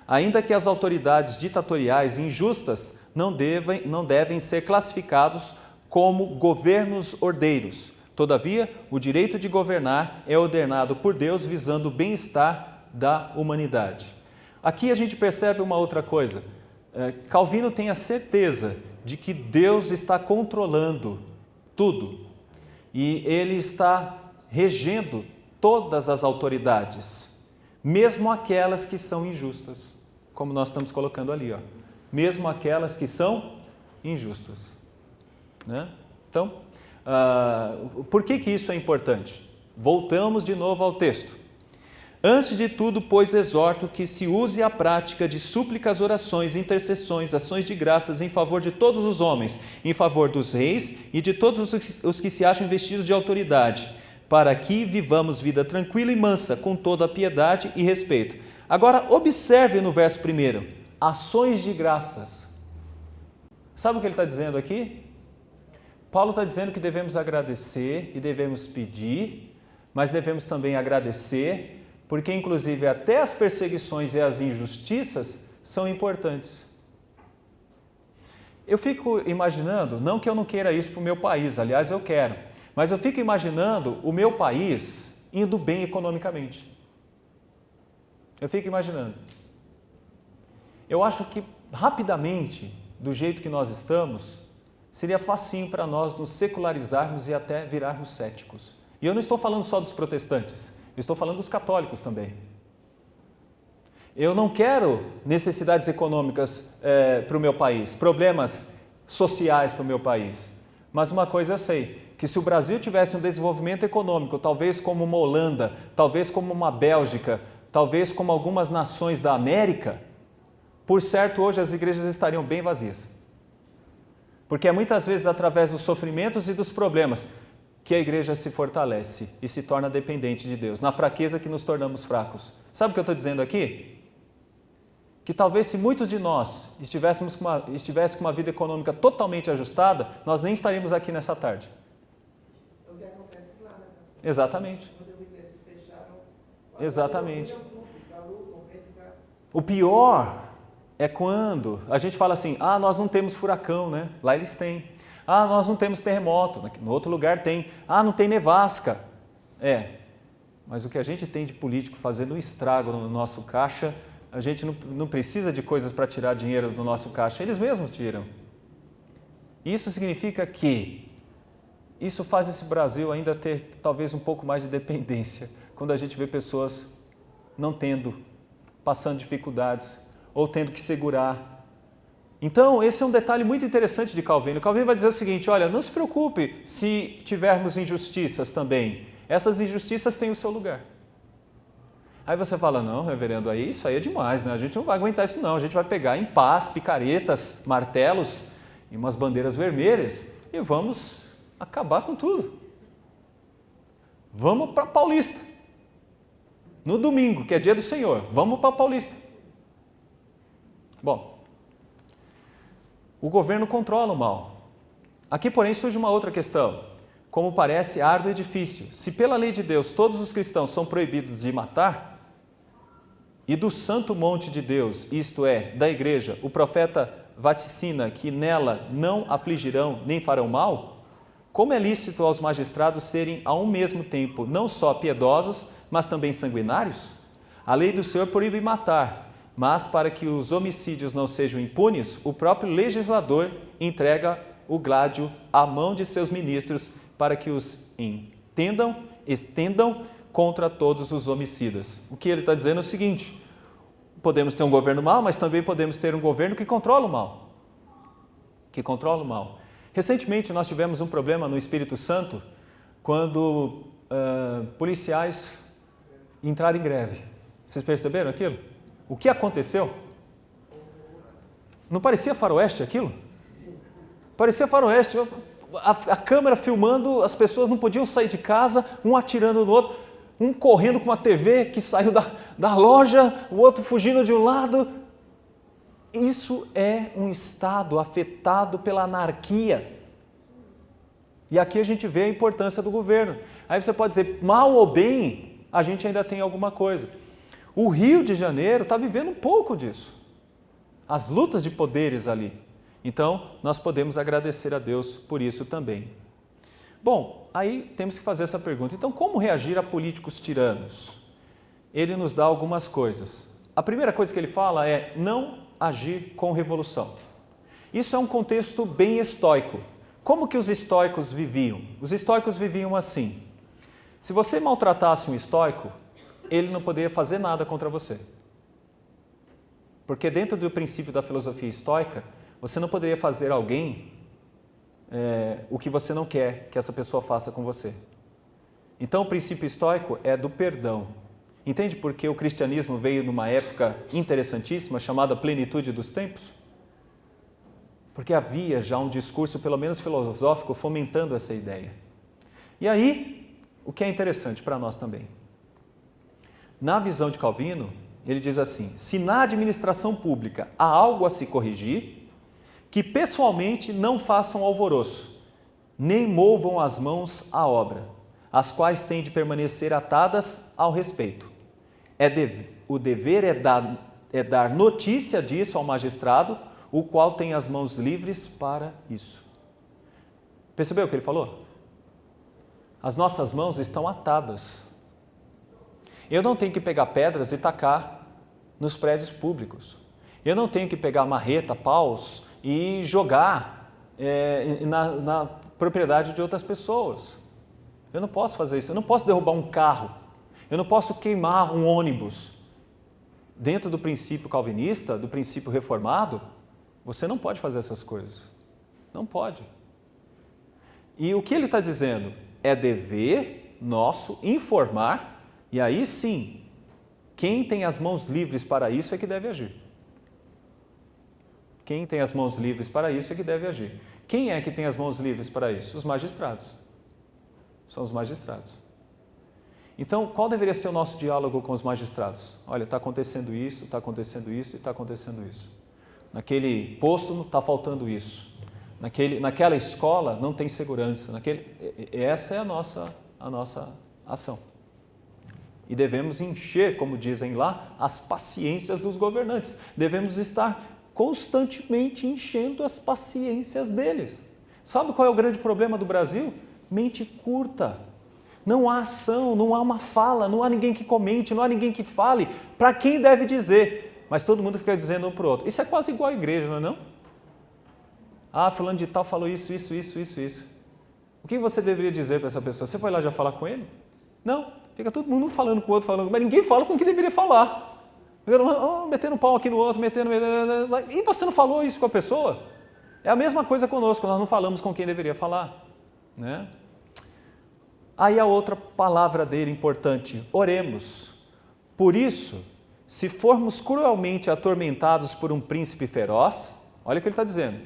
ainda que as autoridades ditatoriais injustas não devem ser classificados como governos ordeiros. Todavia, o direito de governar é ordenado por Deus visando o bem-estar da humanidade. Aqui a gente percebe uma outra coisa. Calvino tem a certeza de que Deus está controlando tudo e ele está regendo todas as autoridades, mesmo aquelas que são injustas, como nós estamos colocando ali, ó. Mesmo aquelas que são injustas. Né? Então, por que isso é importante? Voltamos de novo ao texto. Antes de tudo, pois, exorto que se use a prática de súplicas, orações, intercessões, ações de graças em favor de todos os homens, em favor dos reis e de todos os que se acham investidos de autoridade, para que vivamos vida tranquila e mansa, com toda a piedade e respeito. Agora, observe no verso 1, ações de graças. Sabe o que ele está dizendo aqui? Paulo está dizendo que devemos agradecer e devemos pedir, mas devemos também agradecer, porque inclusive até as perseguições e as injustiças são importantes. Eu fico imaginando, não que eu não queira isso para o meu país, aliás eu quero, mas eu fico imaginando o meu país indo bem economicamente. Eu fico imaginando. Eu acho que rapidamente, do jeito que nós estamos, seria facinho para nós nos secularizarmos e até virarmos céticos. E eu não estou falando só dos protestantes, eu estou falando dos católicos também. Eu não quero necessidades econômicas para o meu país, problemas sociais para o meu país. Mas uma coisa eu sei, que se o Brasil tivesse um desenvolvimento econômico, talvez como uma Holanda, talvez como uma Bélgica, talvez como algumas nações da América, por certo, hoje as igrejas estariam bem vazias. Porque é muitas vezes através dos sofrimentos e dos problemas que a igreja se fortalece e se torna dependente de Deus. Na fraqueza que nos tornamos fracos. Sabe o que eu estou dizendo aqui? Que talvez se muitos de nós estivéssemos com uma vida econômica totalmente ajustada, nós nem estaríamos aqui nessa tarde. É o que acontece lá, né? Exatamente. Quando as igrejas fecharam, Exatamente. O pior é quando a gente fala assim, nós não temos furacão, né? Lá eles têm. Nós não temos terremoto, no outro lugar tem. Não tem nevasca. Mas o que a gente tem de político fazendo um estrago no nosso caixa, a gente não precisa de coisas para tirar dinheiro do nosso caixa, eles mesmos tiram. Isso significa que isso faz esse Brasil ainda ter talvez um pouco mais de dependência, quando a gente vê pessoas não tendo, passando dificuldades, ou tendo que segurar. Então, esse é um detalhe muito interessante de Calvino. Calvino vai dizer o seguinte, olha, não se preocupe se tivermos injustiças também. Essas injustiças têm o seu lugar. Aí você fala, não, reverendo, isso aí é demais, né? A gente não vai aguentar isso não, a gente vai pegar em paz, picaretas, martelos e umas bandeiras vermelhas e vamos acabar com tudo. Vamos para Paulista. No domingo, que é dia do Senhor, vamos para Paulista. Bom, o governo controla o mal. Aqui, porém, surge uma outra questão. Como parece árduo e difícil, se pela lei de Deus todos os cristãos são proibidos de matar, e do santo monte de Deus, isto é, da igreja, o profeta vaticina que nela não afligirão nem farão mal, como é lícito aos magistrados serem ao mesmo tempo não só piedosos, mas também sanguinários? A lei do Senhor proíbe matar, mas para que os homicídios não sejam impunes, o próprio legislador entrega o gládio à mão de seus ministros para que os estendam contra todos os homicidas. O que ele está dizendo é o seguinte: podemos ter um governo mau, mas também podemos ter um governo que controla o mal. Que controla o mal. Recentemente nós tivemos um problema no Espírito Santo quando policiais entraram em greve. Vocês perceberam aquilo? O que aconteceu? Não parecia faroeste aquilo? Parecia faroeste. A câmera filmando, as pessoas não podiam sair de casa, um atirando no outro, um correndo com uma TV que saiu da loja, o outro fugindo de um lado. Isso é um estado afetado pela anarquia. E aqui a gente vê a importância do governo. Aí você pode dizer, mal ou bem, a gente ainda tem alguma coisa. O Rio de Janeiro está vivendo um pouco disso. As lutas de poderes ali. Então, nós podemos agradecer a Deus por isso também. Bom, aí temos que fazer essa pergunta. Então, como reagir a políticos tiranos? Ele nos dá algumas coisas. A primeira coisa que ele fala é não agir com revolução. Isso é um contexto bem estoico. Como que os estoicos viviam? Os estoicos viviam assim. Se você maltratasse um estoico, ele não poderia fazer nada contra você. Porque dentro do princípio da filosofia estoica, você não poderia fazer alguém o que você não quer que essa pessoa faça com você. Então o princípio estoico é do perdão. Entende por que o cristianismo veio numa época interessantíssima chamada plenitude dos tempos? Porque havia já um discurso, pelo menos filosófico, fomentando essa ideia. E aí, o que é interessante para nós também. Na visão de Calvino, ele diz assim, se na administração pública há algo a se corrigir, que pessoalmente não façam alvoroço, nem movam as mãos à obra, as quais têm de permanecer atadas ao respeito. O dever é dar notícia disso ao magistrado, o qual tem as mãos livres para isso. Percebeu o que ele falou? As nossas mãos estão atadas. Eu não tenho que pegar pedras e tacar nos prédios públicos. Eu não tenho que pegar marreta, paus e jogar na propriedade de outras pessoas. Eu não posso fazer isso. Eu não posso derrubar um carro. Eu não posso queimar um ônibus. Dentro do princípio calvinista, do princípio reformado, você não pode fazer essas coisas. Não pode. E o que ele está dizendo? É dever nosso informar, e aí sim, quem tem as mãos livres para isso é que deve agir. Quem tem as mãos livres para isso é que deve agir. Quem é que tem as mãos livres para isso? Os magistrados. São os magistrados. Então, qual deveria ser o nosso diálogo com os magistrados? Olha, está acontecendo isso, está acontecendo isso e está acontecendo isso. Naquele posto está faltando isso. Naquela escola não tem segurança. Essa é a nossa ação. E devemos encher, como dizem lá, as paciências dos governantes. Devemos estar constantemente enchendo as paciências deles. Sabe qual é o grande problema do Brasil? Mente curta. Não há ação, não há uma fala, não há ninguém que comente, não há ninguém que fale para quem deve dizer. Mas todo mundo fica dizendo um para o outro. Isso é quase igual à igreja, não é não? Ah, fulano de tal falou isso. O que você deveria dizer para essa pessoa? Você foi lá já falar com ele? Não, fica todo mundo falando com o outro, mas ninguém fala com o que deveria falar. Metendo pau aqui no outro, e você não falou isso com a pessoa? É a mesma coisa conosco, nós não falamos com quem deveria falar. Né? Aí a outra palavra dele importante, oremos. Por isso, se formos cruelmente atormentados por um príncipe feroz, olha o que ele está dizendo,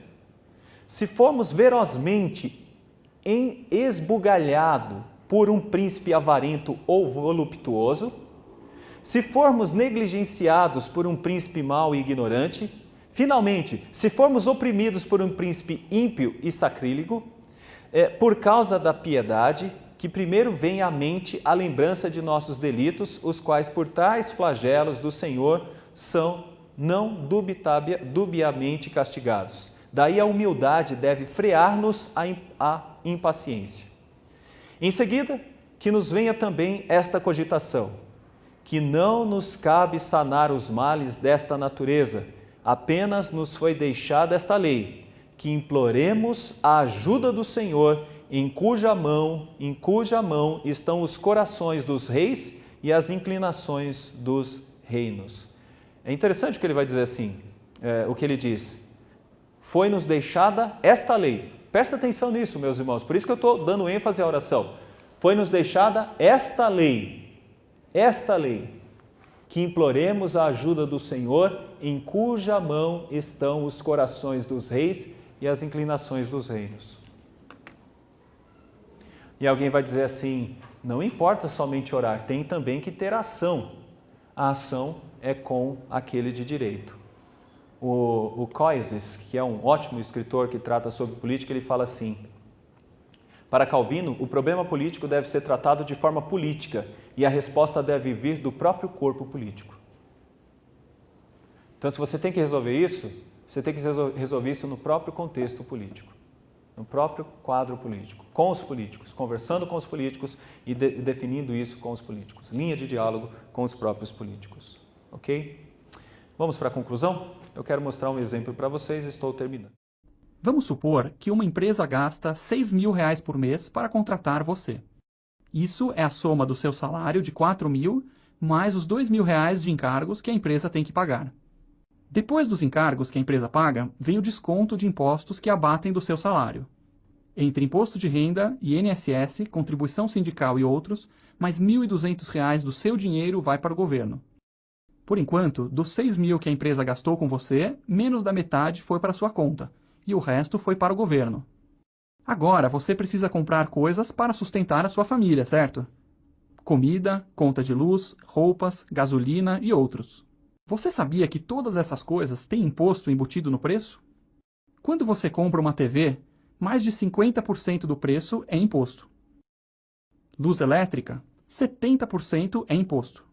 se formos ferozmente esbugalhado por um príncipe avarento ou voluptuoso, se formos negligenciados por um príncipe mau e ignorante, finalmente, se formos oprimidos por um príncipe ímpio e sacrílego, por causa da piedade, que primeiro vem à mente a lembrança de nossos delitos, os quais por tais flagelos do Senhor são não dubiamente castigados. Daí a humildade deve frear-nos a impaciência. Em seguida, que nos venha também esta cogitação, que não nos cabe sanar os males desta natureza, apenas nos foi deixada esta lei, que imploremos a ajuda do Senhor em cuja mão estão os corações dos reis e as inclinações dos reinos. É interessante o que ele vai dizer assim, o que ele diz. Foi-nos deixada esta lei. Presta atenção nisso, meus irmãos, por isso que eu estou dando ênfase à oração. Foi-nos deixada esta lei, que imploremos a ajuda do Senhor, em cuja mão estão os corações dos reis e as inclinações dos reinos. E alguém vai dizer assim, não importa somente orar, tem também que ter ação. A ação é com aquele de direito. O Coises, que é um ótimo escritor que trata sobre política, ele fala assim, para Calvino, o problema político deve ser tratado de forma política e a resposta deve vir do próprio corpo político. Então, se você tem que resolver isso, você tem que resolver isso no próprio contexto político, no próprio quadro político, com os políticos, conversando com os políticos e definindo isso com os políticos. Linha de diálogo com os próprios políticos. Ok? Vamos para a conclusão? Eu quero mostrar um exemplo para vocês e estou terminando. Vamos supor que uma empresa gasta R$6.000 por mês para contratar você. Isso é a soma do seu salário de R$4.000 mais os R$2.000 de encargos que a empresa tem que pagar. Depois dos encargos que a empresa paga, vem o desconto de impostos que abatem do seu salário. Entre imposto de renda, INSS, contribuição sindical e outros, mais R$1.200 do seu dinheiro vai para o governo. Por enquanto, dos R$6.000 que a empresa gastou com você, menos da metade foi para a sua conta, e o resto foi para o governo. Agora, você precisa comprar coisas para sustentar a sua família, certo? Comida, conta de luz, roupas, gasolina e outros. Você sabia que todas essas coisas têm imposto embutido no preço? Quando você compra uma TV, mais de 50% do preço é imposto. Luz elétrica, 70% é imposto.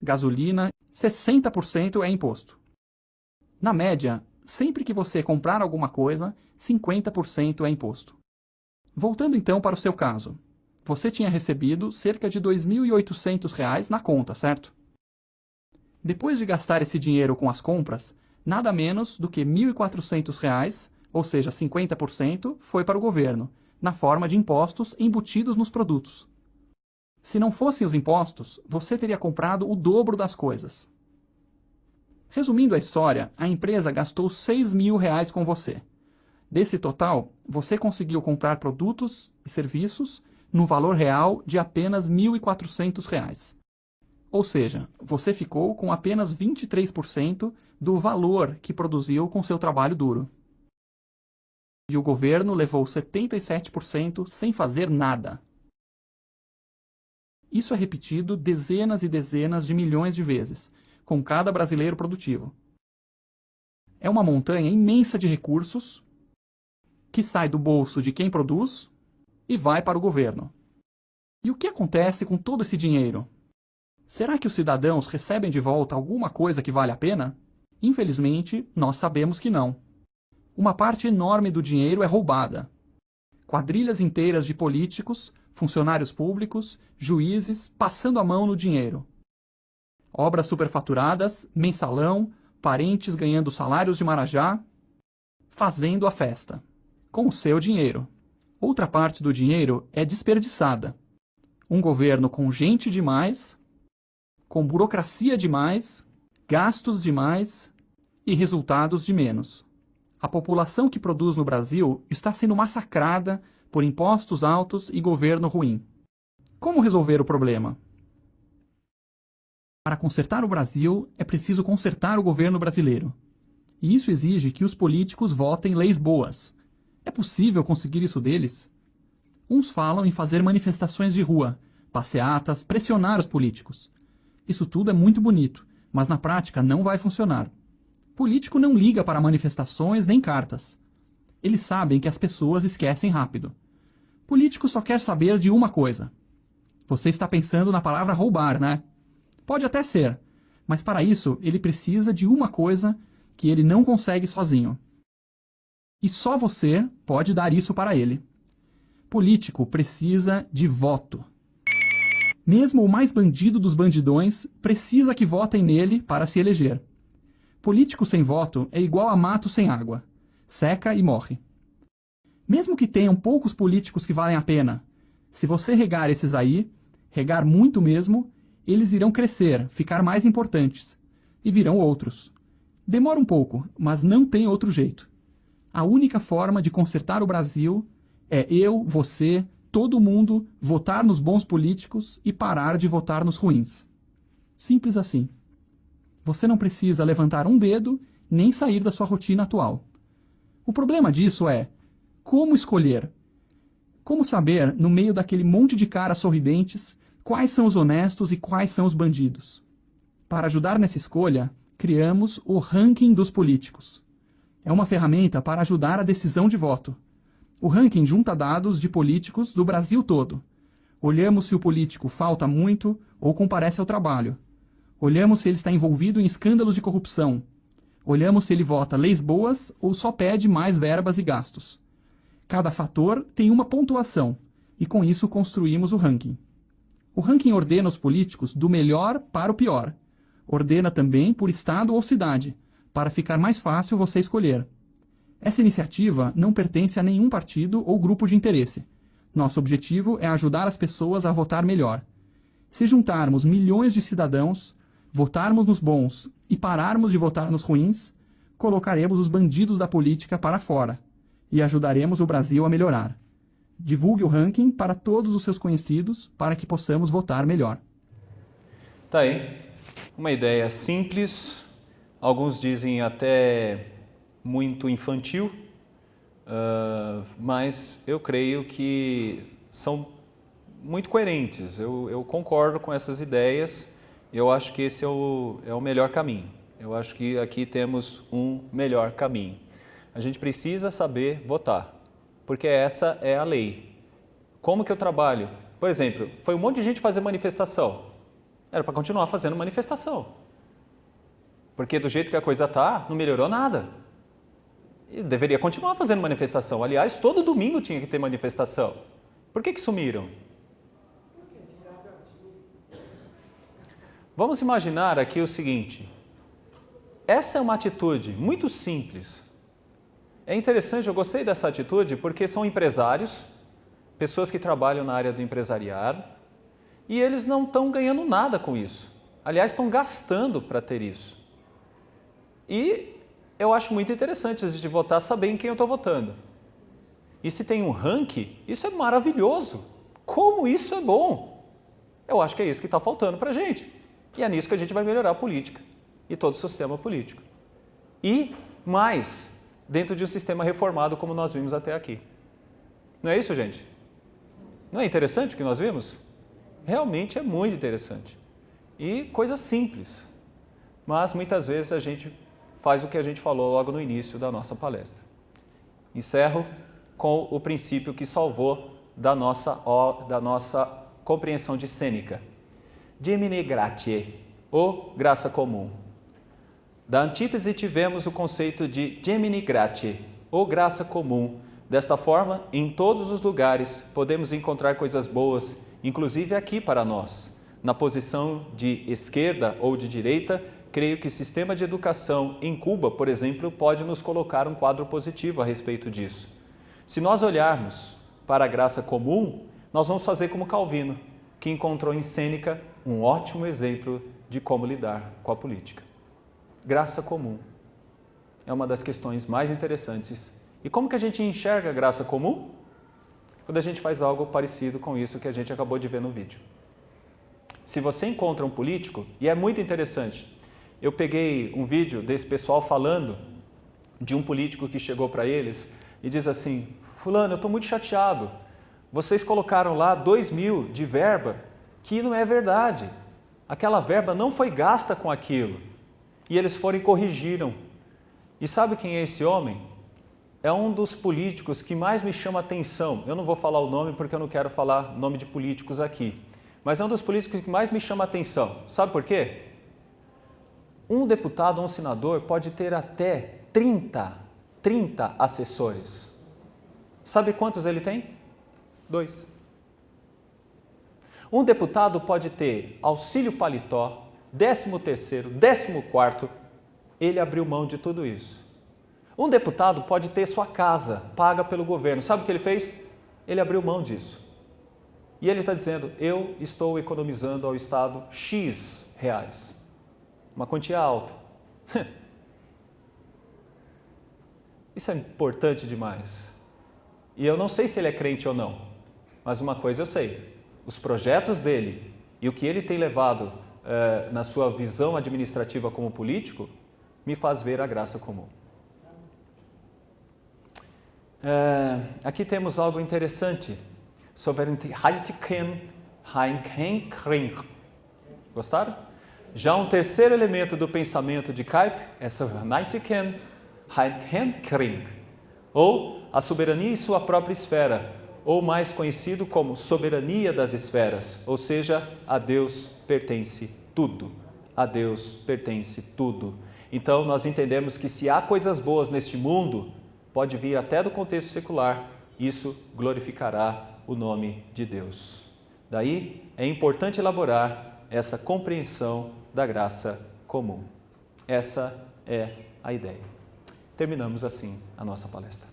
Gasolina, 60% é imposto. Na média, sempre que você comprar alguma coisa, 50% é imposto. Voltando então para o seu caso. Você tinha recebido cerca de R$2.800 na conta, certo? Depois de gastar esse dinheiro com as compras, nada menos do que R$1.400, ou seja, 50%, foi para o governo, na forma de impostos embutidos nos produtos. Se não fossem os impostos, você teria comprado o dobro das coisas. Resumindo a história, a empresa gastou R$6.000 com você. Desse total, você conseguiu comprar produtos e serviços no valor real de apenas R$1.400. Ou seja, você ficou com apenas 23% do valor que produziu com seu trabalho duro. E o governo levou 77% sem fazer nada. Isso é repetido dezenas e dezenas de milhões de vezes, com cada brasileiro produtivo. É uma montanha imensa de recursos que sai do bolso de quem produz e vai para o governo. E o que acontece com todo esse dinheiro? Será que os cidadãos recebem de volta alguma coisa que vale a pena? Infelizmente, nós sabemos que não. Uma parte enorme do dinheiro é roubada. Quadrilhas inteiras de políticos, funcionários públicos, juízes, passando a mão no dinheiro. Obras superfaturadas, mensalão, parentes ganhando salários de marajá, fazendo a festa, com o seu dinheiro. Outra parte do dinheiro é desperdiçada. Um governo com gente demais, com burocracia demais, gastos demais e resultados de menos. A população que produz no Brasil está sendo massacrada por impostos altos e governo ruim. Como resolver o problema? Para consertar o Brasil, é preciso consertar o governo brasileiro. E isso exige que os políticos votem leis boas. É possível conseguir isso deles? Uns falam em fazer manifestações de rua, passeatas, pressionar os políticos. Isso tudo é muito bonito, mas na prática não vai funcionar. Político não liga para manifestações nem cartas. Eles sabem que as pessoas esquecem rápido. Político só quer saber de uma coisa. Você está pensando na palavra roubar, né? Pode até ser, mas para isso ele precisa de uma coisa que ele não consegue sozinho. E só você pode dar isso para ele. Político precisa de voto. Mesmo o mais bandido dos bandidões precisa que votem nele para se eleger. Político sem voto é igual a mato sem água. Seca e morre. Mesmo que tenham poucos políticos que valem a pena, se você regar esses aí, regar muito mesmo, eles irão crescer, ficar mais importantes. E virão outros. Demora um pouco, mas não tem outro jeito. A única forma de consertar o Brasil é eu, você, todo mundo votar nos bons políticos e parar de votar nos ruins. Simples assim. Você não precisa levantar um dedo nem sair da sua rotina atual. O problema disso é como escolher. Como saber, no meio daquele monte de caras sorridentes, quais são os honestos e quais são os bandidos? Para ajudar nessa escolha, criamos o ranking dos políticos. É uma ferramenta para ajudar a decisão de voto. O ranking junta dados de políticos do Brasil todo. Olhamos se o político falta muito ou comparece ao trabalho. Olhamos se ele está envolvido em escândalos de corrupção. Olhamos se ele vota leis boas ou só pede mais verbas e gastos. Cada fator tem uma pontuação, e com isso construímos o ranking. O ranking ordena os políticos do melhor para o pior. Ordena também por estado ou cidade, para ficar mais fácil você escolher. Essa iniciativa não pertence a nenhum partido ou grupo de interesse. Nosso objetivo é ajudar as pessoas a votar melhor. Se juntarmos milhões de cidadãos, votarmos nos bons e pararmos de votar nos ruins, colocaremos os bandidos da política para fora e ajudaremos o Brasil a melhorar. Divulgue o ranking para todos os seus conhecidos para que possamos votar melhor. Tá aí. Uma ideia simples, alguns dizem até muito infantil, mas eu creio que são muito coerentes. Eu concordo com essas ideias. Eu acho que esse é o melhor caminho. Eu acho que aqui temos um melhor caminho. A gente precisa saber votar, porque essa é a lei. Como que eu trabalho? Por exemplo, foi um monte de gente fazer manifestação. Era para continuar fazendo manifestação. Porque do jeito que a coisa está, não melhorou nada. E deveria continuar fazendo manifestação. Aliás, todo domingo tinha que ter manifestação. Por que sumiram? Vamos imaginar aqui o seguinte. Essa é uma atitude muito simples. É interessante, eu gostei dessa atitude porque são empresários, pessoas que trabalham na área do empresariado, e eles não estão ganhando nada com isso. Aliás, estão gastando para ter isso. E eu acho muito interessante, antes de votar, saber em quem eu estou votando. E se tem um ranking, isso é maravilhoso. Como isso é bom! Eu acho que é isso que está faltando para a gente. E é nisso que a gente vai melhorar a política e todo o sistema político. E mais, dentro de um sistema reformado como nós vimos até aqui. Não é isso, gente? Não é interessante o que nós vimos? Realmente é muito interessante. E coisa simples. Mas muitas vezes a gente faz o que a gente falou logo no início da nossa palestra. Encerro com o princípio que salvou da nossa compreensão de Sêneca. Gemini gratiae, ou graça comum. Da antítese tivemos o conceito de Gemini gratiae, ou graça comum. Desta forma, em todos os lugares podemos encontrar coisas boas, inclusive aqui para nós. Na posição de esquerda ou de direita, creio que o sistema de educação em Cuba, por exemplo, pode nos colocar um quadro positivo a respeito disso. Se nós olharmos para a graça comum, nós vamos fazer como Calvino, que encontrou em Sêneca um ótimo exemplo de como lidar com a política. Graça comum é uma das questões mais interessantes. E como que a gente enxerga a graça comum? Quando a gente faz algo parecido com isso que a gente acabou de ver no vídeo. Se você encontra um político, e é muito interessante, eu peguei um vídeo desse pessoal falando de um político que chegou para eles e diz assim: fulano, eu estou muito chateado, vocês colocaram lá 2.000 de verba, que não é verdade, aquela verba não foi gasta com aquilo. E eles foram e corrigiram. E sabe quem é esse homem? É um dos políticos que mais me chama a atenção. Eu não vou falar o nome porque eu não quero falar nome de políticos aqui. Mas é um dos políticos que mais me chama a atenção. Sabe por quê? Um deputado, um senador pode ter até 30 assessores. Sabe quantos ele tem? 2. Um deputado pode ter auxílio paletó, 13º, 14º, ele abriu mão de tudo isso. Um deputado pode ter sua casa paga pelo governo. Sabe o que ele fez? Ele abriu mão disso. E ele está dizendo, eu estou economizando ao Estado X reais. Uma quantia alta. Isso é importante demais. E eu não sei se ele é crente ou não, mas uma coisa eu sei. Os projetos dele e o que ele tem levado na sua visão administrativa como político, me faz ver a graça comum. Aqui temos algo interessante. Sovereignty-Henkring. Gostaram? Já um terceiro elemento do pensamento de Kuyp é Sovereignty-Henkring, ou a soberania em sua própria esfera, ou mais conhecido como soberania das esferas, ou seja, a Deus pertence tudo. A Deus pertence tudo. Então, nós entendemos que se há coisas boas neste mundo, pode vir até do contexto secular, isso glorificará o nome de Deus. Daí, é importante elaborar essa compreensão da graça comum. Essa é a ideia. Terminamos assim a nossa palestra.